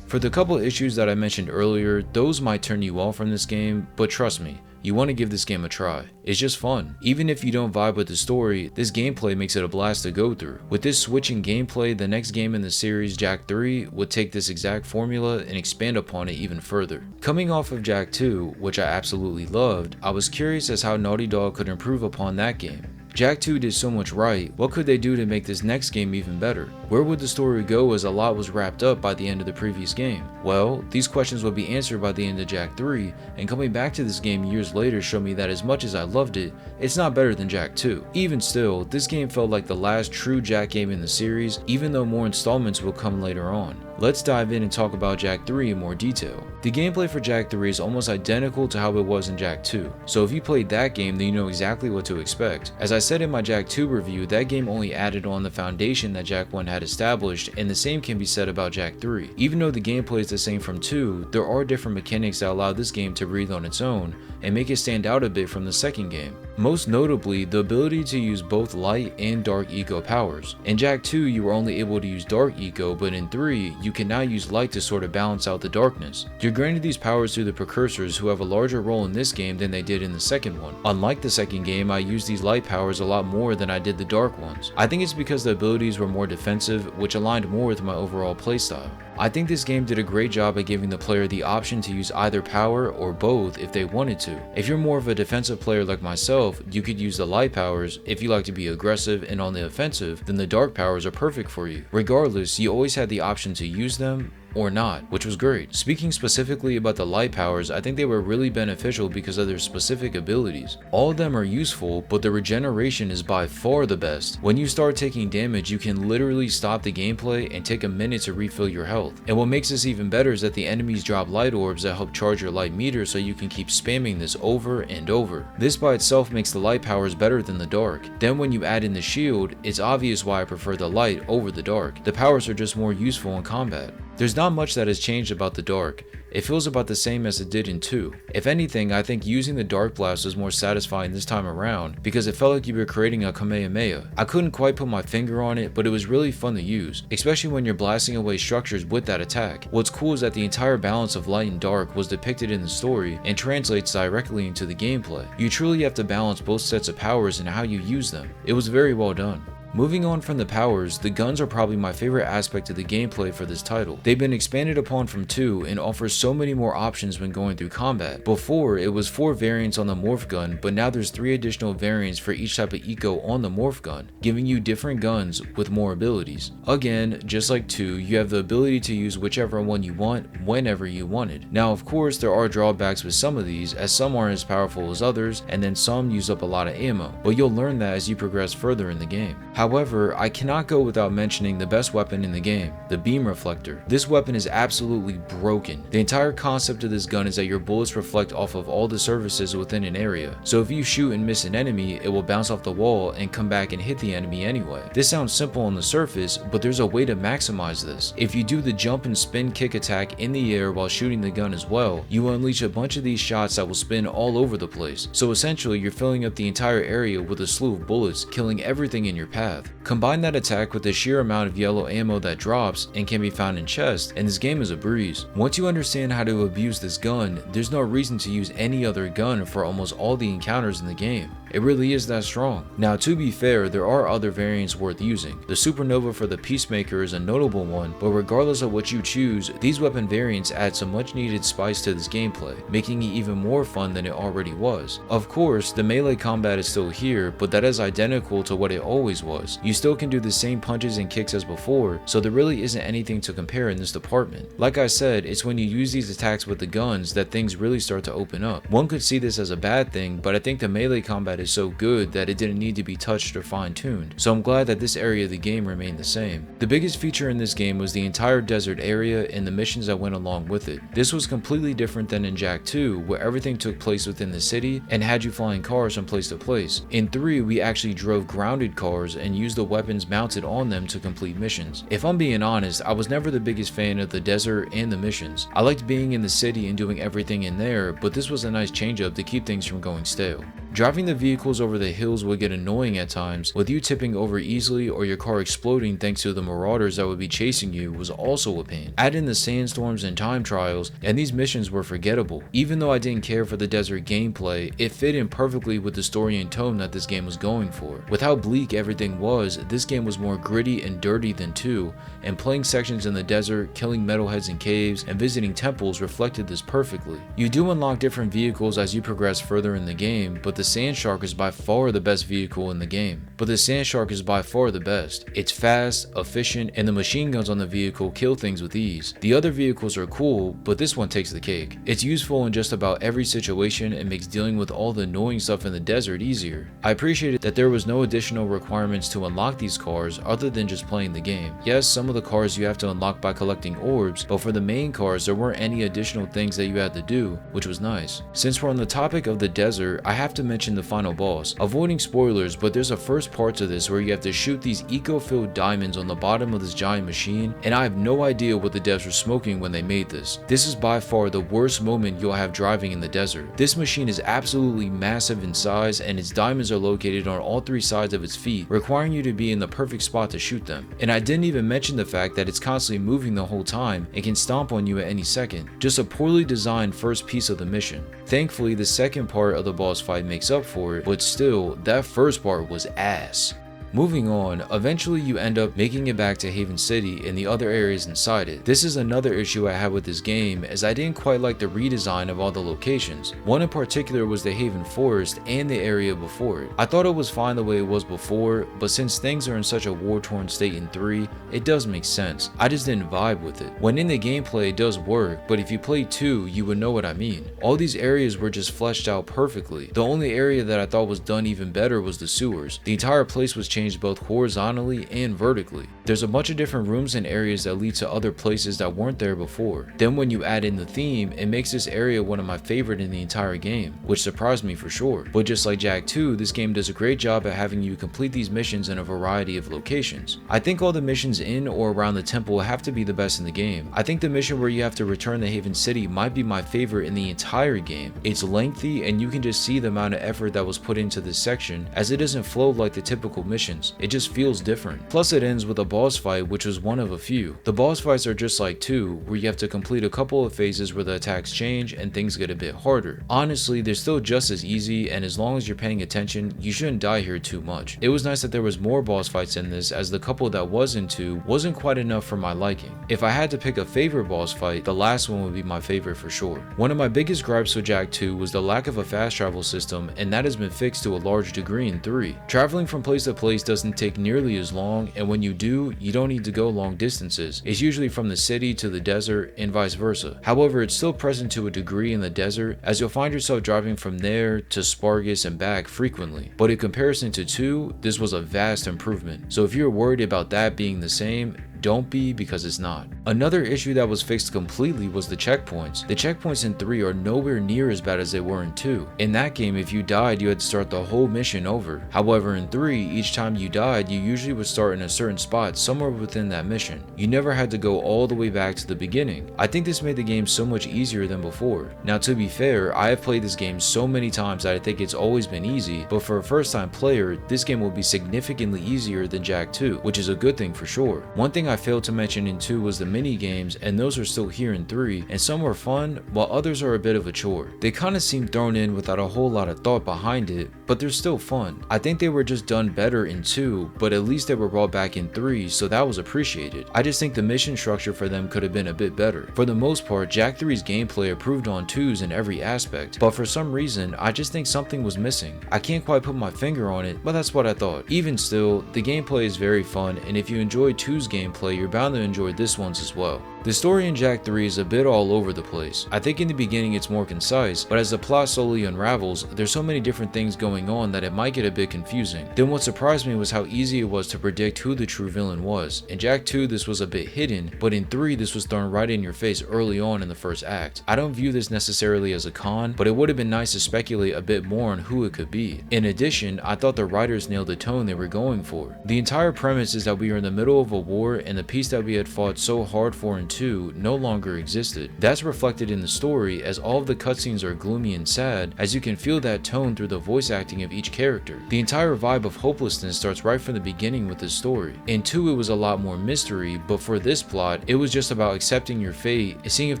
For the couple issues that I mentioned earlier, those might turn you off from this game, but trust me, you want to give this game a try. It's just fun. Even if you don't vibe with the story, this gameplay makes it a blast to go through. With this switch in gameplay, the next game in the series, Jak 3, would take this exact formula and expand upon it even further. Coming off of Jak 2, which I absolutely loved, I was curious as how Naughty Dog could improve upon that game. Jak 2 did so much right, what could they do to make this next game even better? Where would the story go, as a lot was wrapped up by the end of the previous game? Well, these questions would be answered by the end of Jak 3, and coming back to this game years later showed me that as much as I loved it, it's not better than Jak 2. Even still, this game felt like the last true Jak game in the series, even though more installments will come later on. Let's dive in and talk about Jak 3 in more detail. The gameplay for Jak 3 is almost identical to how it was in Jak 2, so if you played that game then you know exactly what to expect. As I said in my Jak 2 review, that game only added on the foundation that Jak 1 had established, and the same can be said about Jak 3. Even though the gameplay is the same from 2, there are different mechanics that allow this game to breathe on its own and make it stand out a bit from the second game. Most notably, the ability to use both light and dark eco powers. In Jak 2 you were only able to use dark eco, but in 3 you can now use light to sort of balance out the darkness. You're granted these powers through the Precursors, who have a larger role in this game than they did in the second one. Unlike the second game, I used these light powers a lot more than I did the dark ones. I think it's because the abilities were more defensive, which aligned more with my overall playstyle. I think this game did a great job at giving the player the option to use either power or both if they wanted to. If you're more of a defensive player like myself, you could use the light powers. If you like to be aggressive and on the offensive, then the dark powers are perfect for you. Regardless, you always had the option to use them or not, which was great. Speaking specifically about the light powers, I think they were really beneficial because of their specific abilities. All of them are useful, but the regeneration is by far the best. When you start taking damage, you can literally stop the gameplay and take a minute to refill your health. And what makes this even better is that the enemies drop light orbs that help charge your light meter, so you can keep spamming this over and over. This by itself makes the light powers better than the dark. Then when you add in the shield, it's obvious why I prefer the light over the dark. The powers are just more useful in combat. There's not much that has changed about the dark. It feels about the same as it did in 2. If anything, I think using the Dark Blast was more satisfying this time around because it felt like you were creating a Kamehameha. I couldn't quite put my finger on it, but it was really fun to use, especially when you're blasting away structures with that attack. What's cool is that the entire balance of light and dark was depicted in the story and translates directly into the gameplay. You truly have to balance both sets of powers and how you use them. It was very well done. Moving on from the powers, the guns are probably my favorite aspect of the gameplay for this title. They've been expanded upon from 2 and offer so many more options when going through combat. Before, it was 4 variants on the morph gun, but now there's 3 additional variants for each type of eco on the morph gun, giving you different guns with more abilities. Again, just like 2, you have the ability to use whichever one you want, whenever you wanted. Now of course, there are drawbacks with some of these, as some aren't as powerful as others, and then some use up a lot of ammo, but you'll learn that as you progress further in the game. However, I cannot go without mentioning the best weapon in the game, the beam reflector. This weapon is absolutely broken. The entire concept of this gun is that your bullets reflect off of all the surfaces within an area, so if you shoot and miss an enemy, it will bounce off the wall and come back and hit the enemy anyway. This sounds simple on the surface, but there's a way to maximize this. If you do the jump and spin kick attack in the air while shooting the gun as well, you will unleash a bunch of these shots that will spin all over the place. So essentially, you're filling up the entire area with a slew of bullets, killing everything in your path. Combine that attack with the sheer amount of yellow ammo that drops and can be found in chests, and this game is a breeze. Once you understand how to abuse this gun, there's no reason to use any other gun for almost all the encounters in the game. It really is that strong. Now, to be fair, there are other variants worth using. The Supernova for the Peacemaker is a notable one, but regardless of what you choose, these weapon variants add some much needed spice to this gameplay, making it even more fun than it already was. Of course, the melee combat is still here, but that is identical to what it always was. You still can do the same punches and kicks as before, so there really isn't anything to compare in this department. Like I said, it's when you use these attacks with the guns that things really start to open up. One could see this as a bad thing, but I think the melee combat is so good that it didn't need to be touched or fine-tuned, so I'm glad that this area of the game remained the same. The biggest feature in this game was the entire desert area and the missions that went along with it. This was completely different than in Jak II, where everything took place within the city and had you flying cars from place to place. In 3, we actually drove grounded cars and used the weapons mounted on them to complete missions. If I'm being honest, I was never the biggest fan of the desert and the missions. I liked being in the city and doing everything in there, but this was a nice change up to keep things from going stale. Driving the vehicles over the hills would get annoying at times, with you tipping over easily or your car exploding thanks to the marauders that would be chasing you was also a pain. Add in the sandstorms and time trials, and these missions were forgettable. Even though I didn't care for the desert gameplay, it fit in perfectly with the story and tone that this game was going for. With how bleak everything was, this game was more gritty and dirty than 2, and playing sections in the desert, killing metalheads in caves, and visiting temples reflected this perfectly. You do unlock different vehicles as you progress further in the game, but the Sandshark is by far the best vehicle in the game. It's fast, efficient, and the machine guns on the vehicle kill things with ease. The other vehicles are cool, but this one takes the cake. It's useful in just about every situation and makes dealing with all the annoying stuff in the desert easier. I appreciated that there was no additional requirements to unlock these cars other than just playing the game. Yes, some of the cars you have to unlock by collecting orbs, but for the main cars there weren't any additional things that you had to do, which was nice. Since we're on the topic of the desert, I have to mention the final boss. Avoiding spoilers, but there's a first part to this where you have to shoot these eco-filled diamonds on the bottom of this giant machine, and I have no idea what the devs were smoking when they made this. This is by far the worst moment you'll have driving in the desert. This machine is absolutely massive in size, and its diamonds are located on all 3 sides of its feet, requiring you to be in the perfect spot to shoot them. And I didn't even mention the fact that it's constantly moving the whole time and can stomp on you at any second. Just a poorly designed first piece of the mission. Thankfully, the second part of the boss fight makes up for it, but still, that first part was ass. Moving on, eventually you end up making it back to Haven City and the other areas inside it. This is another issue I had with this game, as I didn't quite like the redesign of all the locations. One in particular was the Haven Forest and the area before it. I thought it was fine the way it was before, but since things are in such a war-torn state in 3, it does make sense. I just didn't vibe with it. When in the gameplay it does work, but if you play 2, you would know what I mean. All these areas were just fleshed out perfectly. The only area that I thought was done even better was the sewers. The entire place was changed both horizontally and vertically. There's a bunch of different rooms and areas that lead to other places that weren't there before. Then when you add in the theme, it makes this area one of my favorite in the entire game, which surprised me for sure. But just like Jak II, this game does a great job at having you complete these missions in a variety of locations. I think all the missions in or around the temple have to be the best in the game. I think the mission where you have to return to Haven City might be my favorite in the entire game. It's lengthy and you can just see the amount of effort that was put into this section, as it doesn't flow like the typical missions. It just feels different. Plus it ends with a boss fight, which was one of a few. The boss fights are just like 2, where you have to complete a couple of phases where the attacks change and things get a bit harder. Honestly, they're still just as easy, and as long as you're paying attention, you shouldn't die here too much. It was nice that there was more boss fights in this, as the couple that was in 2 wasn't quite enough for my liking. If I had to pick a favorite boss fight, the last one would be my favorite for sure. One of my biggest gripes with Jak II was the lack of a fast travel system, and that has been fixed to a large degree in 3. Traveling from place to place doesn't take nearly as long, and when you do, you don't need to go long distances. It's usually from the city to the desert and vice versa. However, it's still present to a degree in the desert, as you'll find yourself driving from there to Spargus and back frequently. But in comparison to 2, this was a vast improvement. So if you're worried about that being the same, don't be, because it's not. Another issue that was fixed completely was the checkpoints. The checkpoints in 3 are nowhere near as bad as they were in 2. In that game, if you died, you had to start the whole mission over. However, in 3, each time you died, you usually would start in a certain spot somewhere within that mission. You never had to go all the way back to the beginning. I think this made the game so much easier than before. Now, to be fair, I have played this game so many times that I think it's always been easy, but for a first time player, this game will be significantly easier than Jak II, which is a good thing for sure. One thing I failed to mention in 2 was the mini games, and those are still here in 3, and some were fun, while others are a bit of a chore. They kinda seem thrown in without a whole lot of thought behind it, but they're still fun. I think they were just done better in 2, but at least they were brought back in 3, so that was appreciated. I just think the mission structure for them could have been a bit better. For the most part, Jak 3's gameplay improved on 2's in every aspect, but for some reason, I just think something was missing. I can't quite put my finger on it, but that's what I thought. Even still, the gameplay is very fun, and if you enjoy 2's gameplay, you're bound to enjoy this one's as well. The story in Jak 3 is a bit all over the place. I think in the beginning it's more concise, but as the plot slowly unravels, there's so many different things going on that it might get a bit confusing. Then what surprised me was how easy it was to predict who the true villain was. In Jak 2 this was a bit hidden, but in 3 this was thrown right in your face early on in the first act. I don't view this necessarily as a con, but it would have been nice to speculate a bit more on who it could be. In addition, I thought the writers nailed the tone they were going for. The entire premise is that we are in the middle of a war, and the peace that we had fought so hard for in 2 no longer existed. That's reflected in the story, as all of the cutscenes are gloomy and sad, as you can feel that tone through the voice acting of each character. The entire vibe of hopelessness starts right from the beginning with the story. In 2 it was a lot more mystery, but for this plot, it was just about accepting your fate and seeing if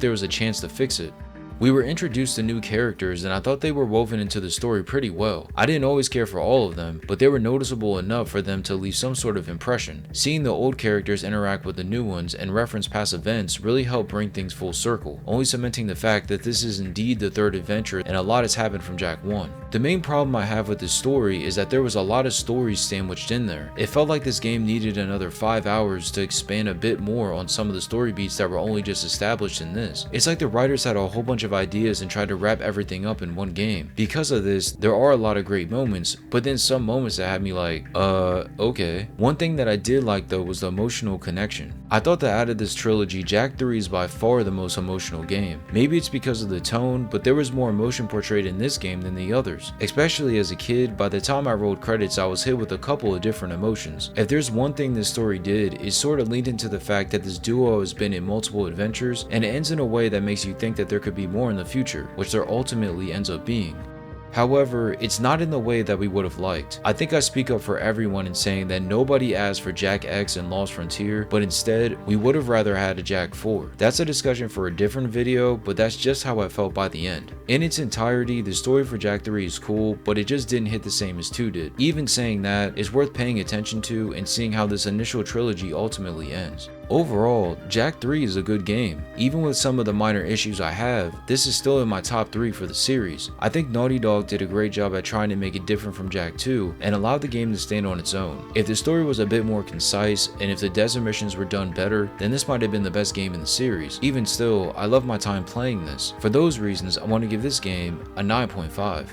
there was a chance to fix it. We were introduced to new characters, and I thought they were woven into the story pretty well. I didn't always care for all of them, but they were noticeable enough for them to leave some sort of impression. Seeing the old characters interact with the new ones and reference past events really helped bring things full circle, only cementing the fact that this is indeed the third adventure and a lot has happened from Jak 1. The main problem I have with this story is that there was a lot of stories sandwiched in there. It felt like this game needed another 5 hours to expand a bit more on some of the story beats that were only just established in this. It's like the writers had a whole bunch of ideas and tried to wrap everything up in one game. Because of this, there are a lot of great moments, but then some moments that had me like, okay. One thing that I did like though was the emotional connection. I thought that out of this trilogy, Jak 3 is by far the most emotional game. Maybe it's because of the tone, but there was more emotion portrayed in this game than the others. Especially as a kid, by the time I rolled credits, I was hit with a couple of different emotions. If there's one thing this story did, it sort of leaned into the fact that this duo has been in multiple adventures, and it ends in a way that makes you think that there could be more in the future, which there ultimately ends up being. However, it's not in the way that we would have liked. I think I speak up for everyone in saying that nobody asked for Jak X and Lost Frontier, but instead, we would have rather had a Jak 4. That's a discussion for a different video, but that's just how I felt by the end. In its entirety, the story for Jak 3 is cool, but it just didn't hit the same as 2 did. Even saying that, it's worth paying attention to and seeing how this initial trilogy ultimately ends. Overall, Jak 3 is a good game. Even with some of the minor issues I have, this is still in my top 3 for the series. I think Naughty Dog did a great job at trying to make it different from Jak 2 and allowed the game to stand on its own. If the story was a bit more concise and if the desert missions were done better, then this might have been the best game in the series. Even still, I love my time playing this. For those reasons, I want to give this game a 9.5.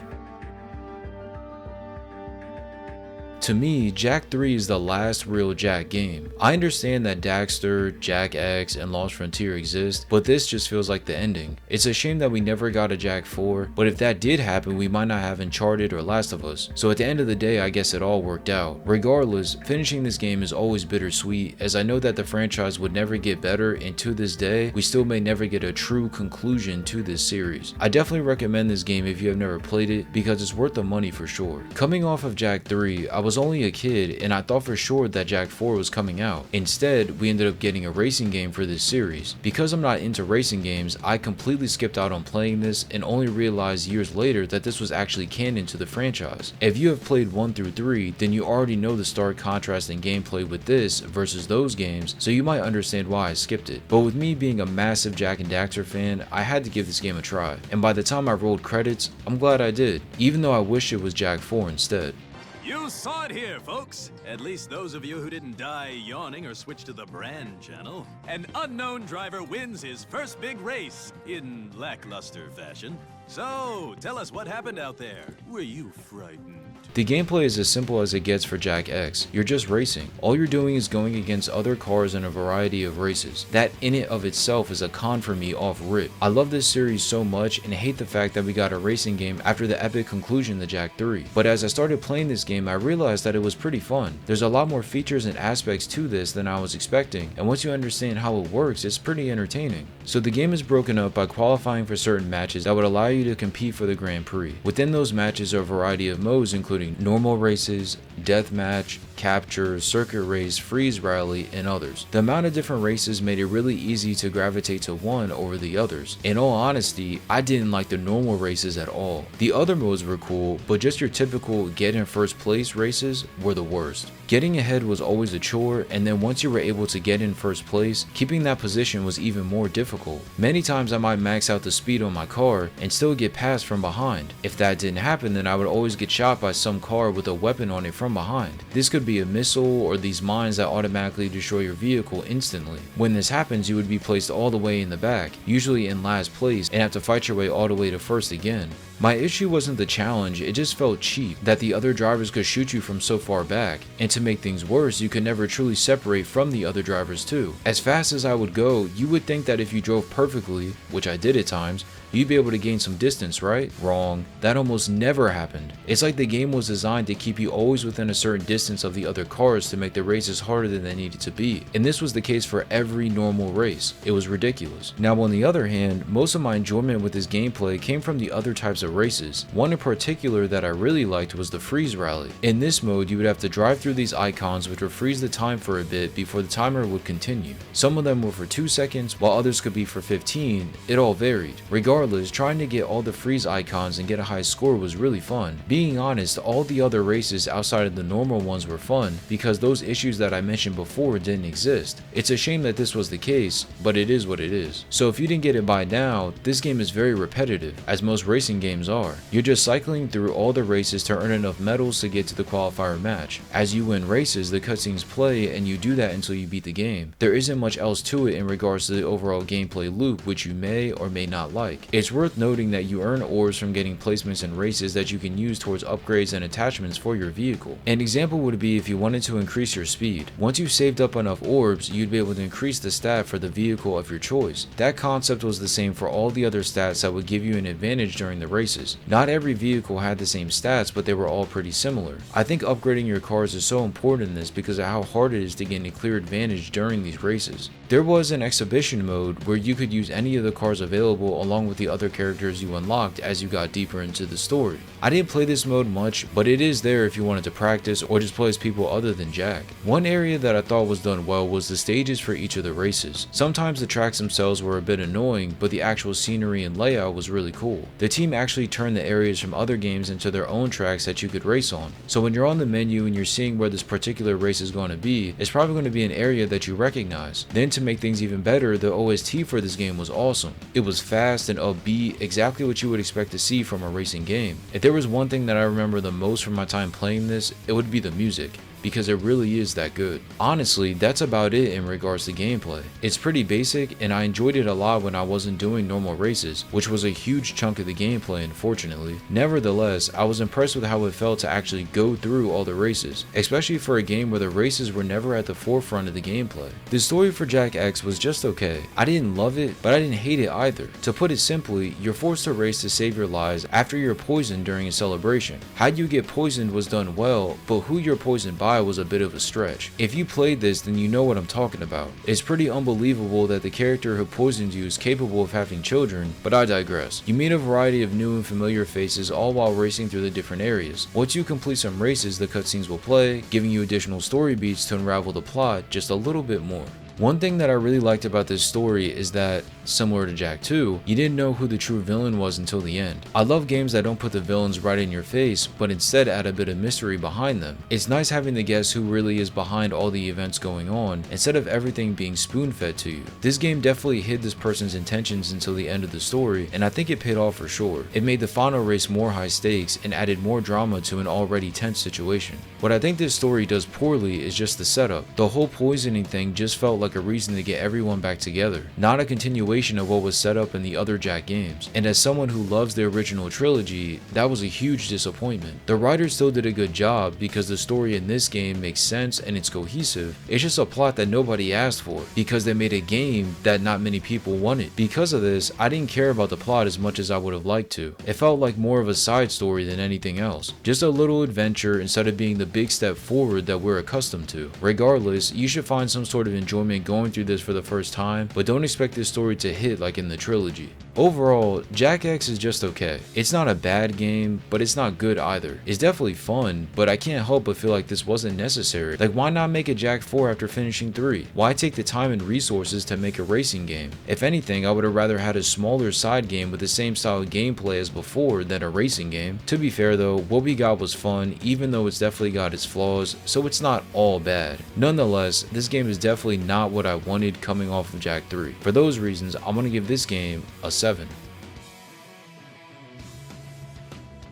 To me, Jak 3 is the last real Jak game. I understand that Daxter, Jak X, and Lost Frontier exist, but this just feels like the ending. It's a shame that we never got a Jak 4, but if that did happen, we might not have Uncharted or Last of Us. So at the end of the day, I guess it all worked out. Regardless, finishing this game is always bittersweet, as I know that the franchise would never get better, and to this day, we still may never get a true conclusion to this series. I definitely recommend this game if you have never played it, because it's worth the money for sure. Coming off of Jak 3, I was was only a kid and I thought for sure that Jak IV was coming out. Instead, we ended up getting a racing game for this series. Because I'm not into racing games, I completely skipped out on playing this and only realized years later that this was actually canon to the franchise. If you have played 1 through 3, then you already know the stark contrast in gameplay with this versus those games, so you might understand why I skipped it. But with me being a massive Jak and Daxter fan, I had to give this game a try. And by the time I rolled credits, I'm glad I did, even though I wish it was Jak IV instead. You saw it here, folks. At least those of you who didn't die yawning or switch to the brand channel. An unknown driver wins his first big race in lackluster fashion. So, tell us what happened out there. Were you frightened? The gameplay is as simple as it gets for Jak X. You're just racing. All you're doing is going against other cars in a variety of races. That in it of itself is a con for me off rip. I love this series so much and hate the fact that we got a racing game after the epic conclusion to Jak III. But as I started playing this game, I realized that it was pretty fun. There's a lot more features and aspects to this than I was expecting, and once you understand how it works, it's pretty entertaining. So the game is broken up by qualifying for certain matches that would allow you to compete for the Grand Prix. Within those matches are a variety of modes including normal races, deathmatch, capture, circuit race, freeze rally, and others. The amount of different races made it really easy to gravitate to one over the others. In all honesty, I didn't like the normal races at all. The other modes were cool, but just your typical get in first place races were the worst. Getting ahead was always a chore, and then once you were able to get in first place, keeping that position was even more difficult. Many times I might max out the speed on my car and still get passed from behind. If that didn't happen, then I would always get shot by some car with a weapon on it from behind. This could be a missile or these mines that automatically destroy your vehicle instantly. When this happens, you would be placed all the way in the back, usually in last place, and have to fight your way all the way to first again. My issue wasn't the challenge, it just felt cheap that the other drivers could shoot you from so far back, and to make things worse, you could never truly separate from the other drivers too. As fast as I would go, you would think that if you drove perfectly, which I did at times, you'd be able to gain some distance, right? Wrong. That almost never happened. It's like the game was designed to keep you always within a certain distance of the other cars to make the races harder than they needed to be. And this was the case for every normal race. It was ridiculous. Now on the other hand, most of my enjoyment with this gameplay came from the other types of races. One in particular that I really liked was the freeze rally. In this mode, you would have to drive through these icons which would freeze the time for a bit before the timer would continue. Some of them were for 2 seconds, while others could be for 15. It all varied. Regardless, trying to get all the freeze icons and get a high score was really fun. Being honest, all the other races outside of the normal ones were fun because those issues that I mentioned before didn't exist. It's a shame that this was the case, but it is what it is. So if you didn't get it by now, this game is very repetitive, as most racing games are. You're just cycling through all the races to earn enough medals to get to the qualifier match. As you win races, the cutscenes play and you do that until you beat the game. There isn't much else to it in regards to the overall gameplay loop, which you may or may not like. It's worth noting that you earn ores from getting placements in races that you can use towards upgrades and attachments for your vehicle. An example would be if you wanted to increase your speed. Once you saved up enough orbs, you'd be able to increase the stat for the vehicle of your choice. That concept was the same for all the other stats that would give you an advantage during the races. Not every vehicle had the same stats, but they were all pretty similar. I think upgrading your cars is so important in this because of how hard it is to gain a clear advantage during these races. There was an exhibition mode where you could use any of the cars available along with the other characters you unlocked as you got deeper into the story. I didn't play this mode much, but it is there if you wanted to practice or just play as people other than Jak. One area that I thought was done well was the stages for each of the races. Sometimes the tracks themselves were a bit annoying, but the actual scenery and layout was really cool. The team actually turned the areas from other games into their own tracks that you could race on. So when you're on the menu and you're seeing where this particular race is going to be, it's probably going to be an area that you recognize. Then to make things even better, the OST for this game was awesome. It was fast and upbeat, exactly what you would expect to see from a racing game. If there was one thing that I remember the most from my time playing this, it would be the music, because it really is that good. Honestly, that's about it in regards to gameplay. It's pretty basic and I enjoyed it a lot when I wasn't doing normal races, which was a huge chunk of the gameplay unfortunately. Nevertheless, I was impressed with how it felt to actually go through all the races, especially for a game where the races were never at the forefront of the gameplay. The story for Jak X was just okay. I didn't love it, but I didn't hate it either. To put it simply, you're forced to race to save your lives after you're poisoned during a celebration. How you get poisoned was done well, but who you're poisoned by die was a bit of a stretch. If you played this, then you know what I'm talking about. It's pretty unbelievable that the character who poisoned you is capable of having children, but I digress. You meet a variety of new and familiar faces all while racing through the different areas. Once you complete some races, the cutscenes will play, giving you additional story beats to unravel the plot just a little bit more. One thing that I really liked about this story is that, similar to Jak II, you didn't know who the true villain was until the end. I love games that don't put the villains right in your face, but instead add a bit of mystery behind them. It's nice having to guess who really is behind all the events going on, instead of everything being spoon-fed to you. This game definitely hid this person's intentions until the end of the story, and I think it paid off for sure. It made the final race more high stakes and added more drama to an already tense situation. What I think this story does poorly is just the setup. The whole poisoning thing just felt like a reason to get everyone back together, not a continuation of what was set up in the other Jak games. And as someone who loves the original trilogy, that was a huge disappointment. The writers still did a good job because the story in this game makes sense and it's cohesive. It's just a plot that nobody asked for because they made a game that not many people wanted. Because of this, I didn't care about the plot as much as I would have liked to. It felt like more of a side story than anything else. Just a little adventure instead of being the big step forward that we're accustomed to. Regardless, you should find some sort of enjoyment going through this for the first time, but don't expect this story to hit like in the trilogy. Overall, Jak X is just okay. It's not a bad game, but it's not good either. It's definitely fun, but I can't help but feel like this wasn't necessary. Like, why not make a Jak 4 after finishing 3? Why take the time and resources to make a racing game? If anything, I would have rather had a smaller side game with the same style of gameplay as before than a racing game. To be fair though, what we got was fun, even though it's definitely got its flaws, so it's not all bad. Nonetheless, this game is definitely not what I wanted coming off of Jak 3. For those reasons, I'm gonna give this game a 7.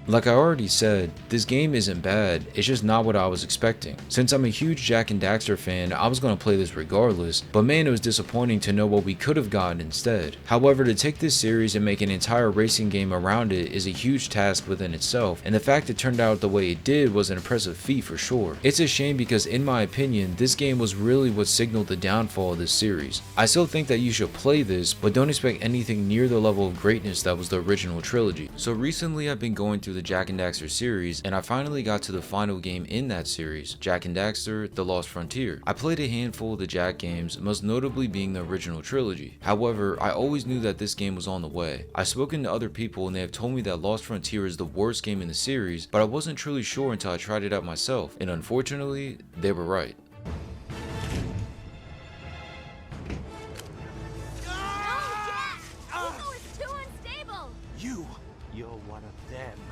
Like I already said, this game isn't bad, it's just not what I was expecting. Since I'm a huge Jak and Daxter fan, I was going to play this regardless, but man, it was disappointing to know what we could have gotten instead. However, to take this series and make an entire racing game around it is a huge task within itself, and the fact it turned out the way it did was an impressive feat for sure. It's a shame because in my opinion, this game was really what signaled the downfall of this series. I still think that you should play this, but don't expect anything near the level of greatness that was the original trilogy. So recently I've been going through the Jak and Daxter series, and I finally got to the final game in that series, Jak and Daxter: The Lost Frontier. I played a handful of the Jak games, most notably being the original trilogy. However, I always knew that this game was on the way. I've spoken to other people and they have told me that Lost Frontier is the worst game in the series, but I wasn't truly sure until I tried it out myself, and unfortunately, they were right.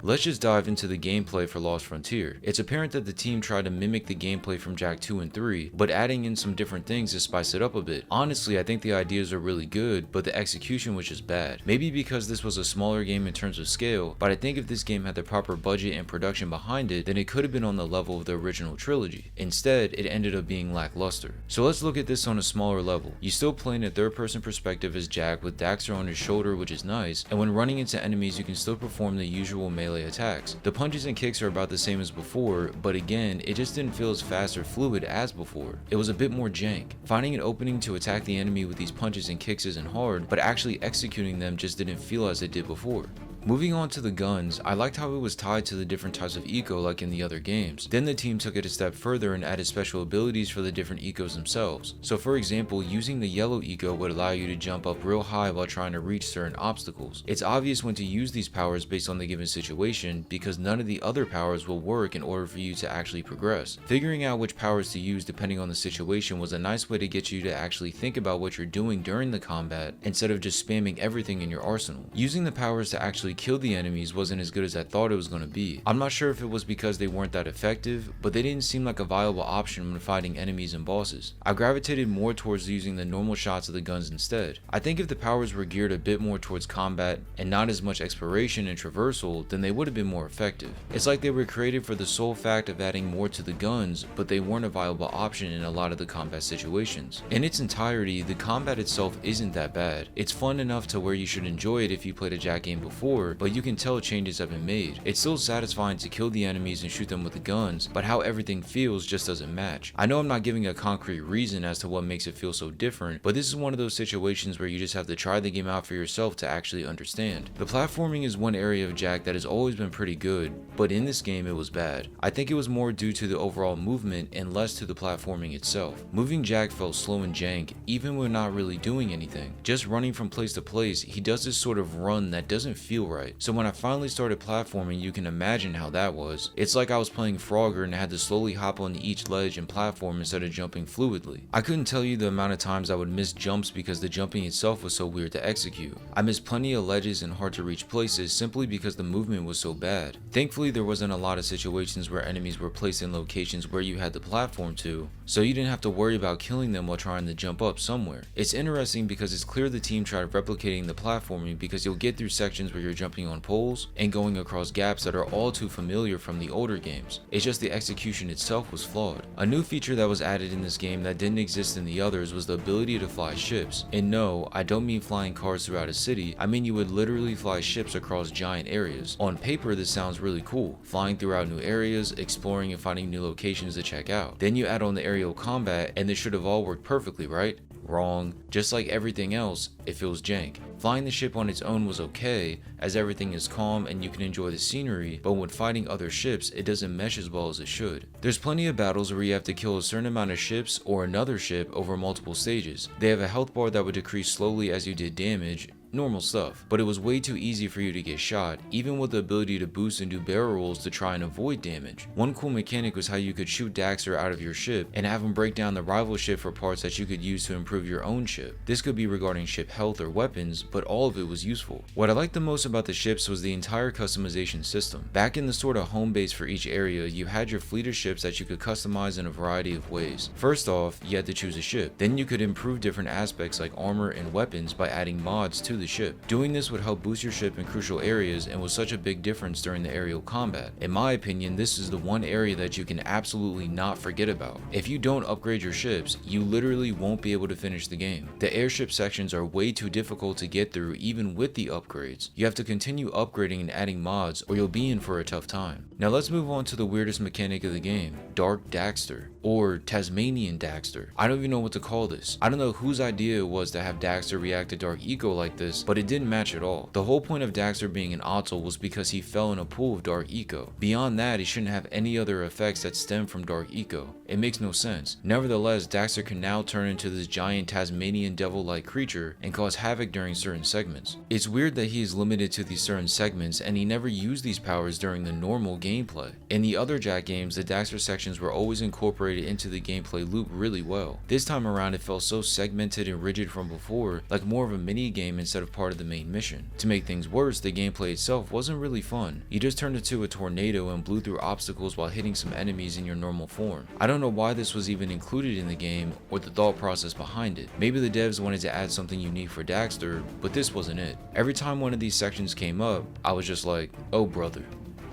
Let's just dive into the gameplay for Lost Frontier. It's apparent that the team tried to mimic the gameplay from Jak 2 and 3, but adding in some different things to spice it up a bit. Honestly, I think the ideas are really good, but the execution was just bad. Maybe because this was a smaller game in terms of scale, but I think if this game had the proper budget and production behind it, then it could have been on the level of the original trilogy. Instead, it ended up being lackluster. So let's look at this on a smaller level. You still play in a third-person perspective as Jak with Daxter on his shoulder, which is nice, and when running into enemies you can still perform the usual melee attacks. The punches and kicks are about the same as before, but again, it just didn't feel as fast or fluid as before. It was a bit more jank. Finding an opening to attack the enemy with these punches and kicks isn't hard, but actually executing them just didn't feel as it did before. Moving on to the guns, I liked how it was tied to the different types of eco like in the other games. Then the team took it a step further and added special abilities for the different ecos themselves. So for example, using the yellow eco would allow you to jump up real high while trying to reach certain obstacles. It's obvious when to use these powers based on the given situation because none of the other powers will work in order for you to actually progress. Figuring out which powers to use depending on the situation was a nice way to get you to actually think about what you're doing during the combat instead of just spamming everything in your arsenal. Using the powers to actually kill the enemies wasn't as good as I thought it was going to be. I'm not sure if it was because they weren't that effective, but they didn't seem like a viable option when fighting enemies and bosses. I gravitated more towards using the normal shots of the guns instead. I think if the powers were geared a bit more towards combat and not as much exploration and traversal, then they would have been more effective. It's like they were created for the sole fact of adding more to the guns, but they weren't a viable option in a lot of the combat situations. In its entirety, the combat itself isn't that bad. It's fun enough to where you should enjoy it if you played a Jak game before, before, but you can tell changes have been made. It's still satisfying to kill the enemies and shoot them with the guns, but how everything feels just doesn't match. I know I'm not giving a concrete reason as to what makes it feel so different, but this is one of those situations where you just have to try the game out for yourself to actually understand. The platforming is one area of Jak that has always been pretty good, but in this game it was bad. I think it was more due to the overall movement and less to the platforming itself. Moving Jak felt slow and jank, even when not really doing anything. Just running from place to place, he does this sort of run that doesn't feel right. So when I finally started platforming, you can imagine how that was. It's like I was playing Frogger and had to slowly hop on each ledge and platform instead of jumping fluidly. I couldn't tell you the amount of times I would miss jumps because the jumping itself was so weird to execute. I missed plenty of ledges and hard to reach places simply because the movement was so bad. Thankfully, there wasn't a lot of situations where enemies were placed in locations where you had to platform to, so you didn't have to worry about killing them while trying to jump up somewhere. It's interesting because it's clear the team tried replicating the platforming because you'll get through sections where you're jumping on poles and going across gaps that are all too familiar from the older games. It's just the execution itself was flawed. A new feature that was added in this game that didn't exist in the others was the ability to fly ships. And no, I don't mean flying cars throughout a city, I mean you would literally fly ships across giant areas. On paper this sounds really cool, flying throughout new areas, exploring and finding new locations to check out. Then you add on the aerial combat and this should have all worked perfectly, right? Wrong. Just like everything else, it feels jank. Flying the ship on its own was okay, as everything is calm and you can enjoy the scenery, but when fighting other ships, it doesn't mesh as well as it should. There's plenty of battles where you have to kill a certain amount of ships or another ship over multiple stages. They have a health bar that would decrease slowly as you did damage, normal stuff, but it was way too easy for you to get shot, even with the ability to boost and do barrel rolls to try and avoid damage. One cool mechanic was how you could shoot Daxter out of your ship and have him break down the rival ship for parts that you could use to improve your own ship. This could be regarding ship health or weapons, but all of it was useful. What I liked the most about the ships was the entire customization system. Back in the sort of home base for each area, you had your fleet of ships that you could customize in a variety of ways. First off, you had to choose a ship. Then you could improve different aspects like armor and weapons by adding mods to the ship. Doing this would help boost your ship in crucial areas and was such a big difference during the aerial combat. In my opinion, this is the one area that you can absolutely not forget about. If you don't upgrade your ships, you literally won't be able to finish the game. The airship sections are way too difficult to get through even with the upgrades. You have to continue upgrading and adding mods or you'll be in for a tough time. Now let's move on to the weirdest mechanic of the game, Jak Daxter, or Tasmanian Daxter. I don't even know what to call this. I don't know whose idea it was to have Daxter react to Dark Eco like this, but it didn't match at all. The whole point of Daxter being an Ottal was because he fell in a pool of Dark Eco. Beyond that, he shouldn't have any other effects that stem from Dark Eco. It makes no sense. Nevertheless, Daxter can now turn into this giant Tasmanian devil-like creature and cause havoc during certain segments. It's weird that he is limited to these certain segments and he never used these powers during the normal gameplay. In the other Jak games, the Daxter sections were always incorporated into the gameplay loop really well. This time around, it felt so segmented and rigid from before, like more of a mini game instead of part of the main mission. To make things worse, the gameplay itself wasn't really fun. You just turned into a tornado and blew through obstacles while hitting some enemies in your normal form. I don't know why this was even included in the game or the thought process behind it. Maybe the devs wanted to add something unique for Daxter, but this wasn't it. Every time one of these sections came up, I was just like, oh brother,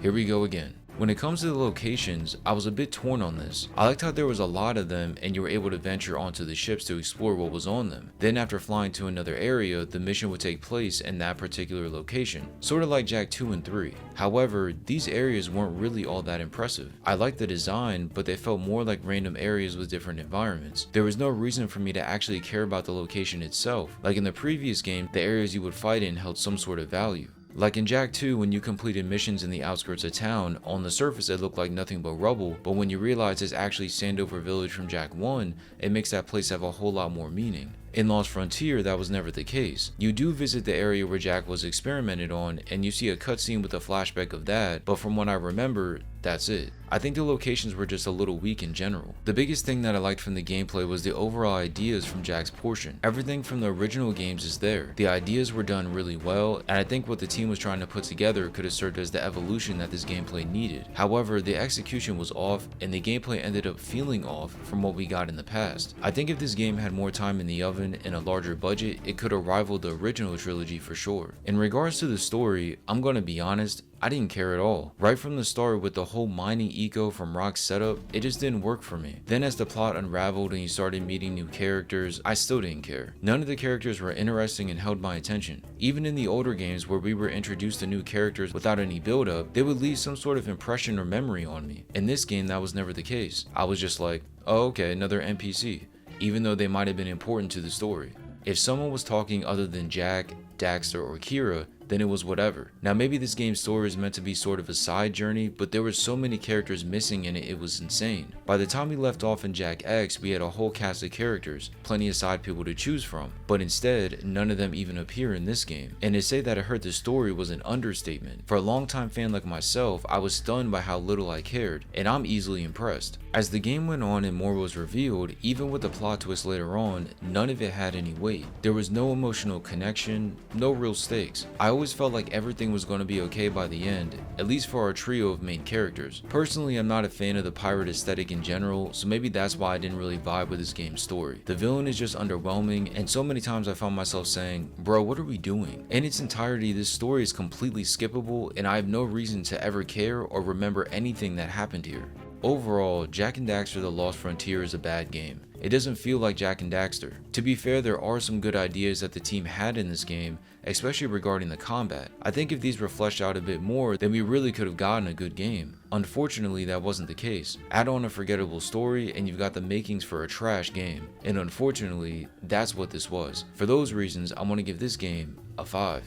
here we go again. When it comes to the locations, I was a bit torn on this. I liked how there was a lot of them and you were able to venture onto the ships to explore what was on them. Then after flying to another area, the mission would take place in that particular location, sort of like Jak 2 and 3. However, these areas weren't really all that impressive. I liked the design, but they felt more like random areas with different environments. There was no reason for me to actually care about the location itself. Like in the previous game, the areas you would fight in held some sort of value. Like in Jak 2, when you completed missions in the outskirts of town, on the surface it looked like nothing but rubble, but when you realize it's actually Sandover Village from Jak 1, it makes that place have a whole lot more meaning. In Lost Frontier, that was never the case. You do visit the area where Jak was experimented on, and you see a cutscene with a flashback of that, but from what I remember, that's it. I think the locations were just a little weak in general. The biggest thing that I liked from the gameplay was the overall ideas from Jak's portion. Everything from the original games is there. The ideas were done really well, and I think what the team was trying to put together could have served as the evolution that this gameplay needed. However, the execution was off, and the gameplay ended up feeling off from what we got in the past. I think if this game had more time in the oven, tone and a larger budget, it could have rivaled the original trilogy for sure. In regards to the story, I'm gonna be honest, I didn't care at all. Right from the start with the whole mining eco from Rock's setup, it just didn't work for me. Then as the plot unraveled and you started meeting new characters, I still didn't care. None of the characters were interesting and held my attention. Even in the older games where we were introduced to new characters without any build up, they would leave some sort of impression or memory on me. In this game, that was never the case. I was just like, oh okay, another NPC, even though they might have been important to the story. If someone was talking other than Jak, Daxter, or Kira, then it was whatever. Now maybe this game's story is meant to be sort of a side journey, but there were so many characters missing in it, it was insane. By the time we left off in Jak X, we had a whole cast of characters, plenty of side people to choose from, but instead, none of them even appear in this game. And to say that it hurt the story was an understatement. For a longtime fan like myself, I was stunned by how little I cared, and I'm easily impressed. As the game went on and more was revealed, even with the plot twist later on, none of it had any weight. There was no emotional connection, no real stakes. I always felt like everything was going to be okay by the end, at least for our trio of main characters. Personally, I'm not a fan of the pirate aesthetic in general, so maybe that's why I didn't really vibe with this game's story. The villain is just underwhelming, and so many times I found myself saying, bro, what are we doing? In its entirety, this story is completely skippable, and I have no reason to ever care or remember anything that happened here. Overall, Jak and Daxter The Lost Frontier is a bad game. It doesn't feel like Jak and Daxter. To be fair, there are some good ideas that the team had in this game, especially regarding the combat. I think if these were fleshed out a bit more, then we really could have gotten a good game. Unfortunately, that wasn't the case. Add on a forgettable story and you've got the makings for a trash game. And unfortunately, that's what this was. For those reasons, I'm going to give this game a 5.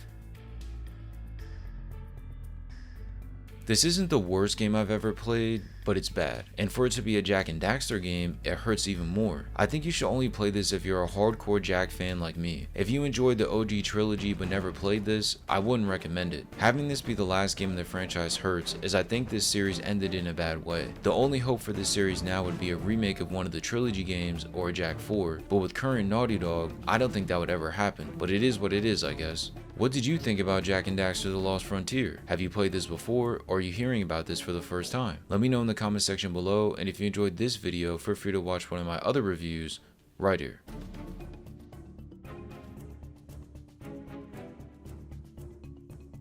This isn't the worst game I've ever played, but it's bad. And for it to be a Jak and Daxter game, it hurts even more. I think you should only play this if you're a hardcore Jak fan like me. If you enjoyed the OG trilogy but never played this, I wouldn't recommend it. Having this be the last game in the franchise hurts, as I think this series ended in a bad way. The only hope for this series now would be a remake of one of the trilogy games or a Jak IV, but with current Naughty Dog, I don't think that would ever happen. But it is what it is, I guess. What did you think about Jak and Daxter The Lost Frontier? Have you played this before, or are you hearing about this for the first time? Let me know in the comment section below, and if you enjoyed this video, feel free to watch one of my other reviews right here.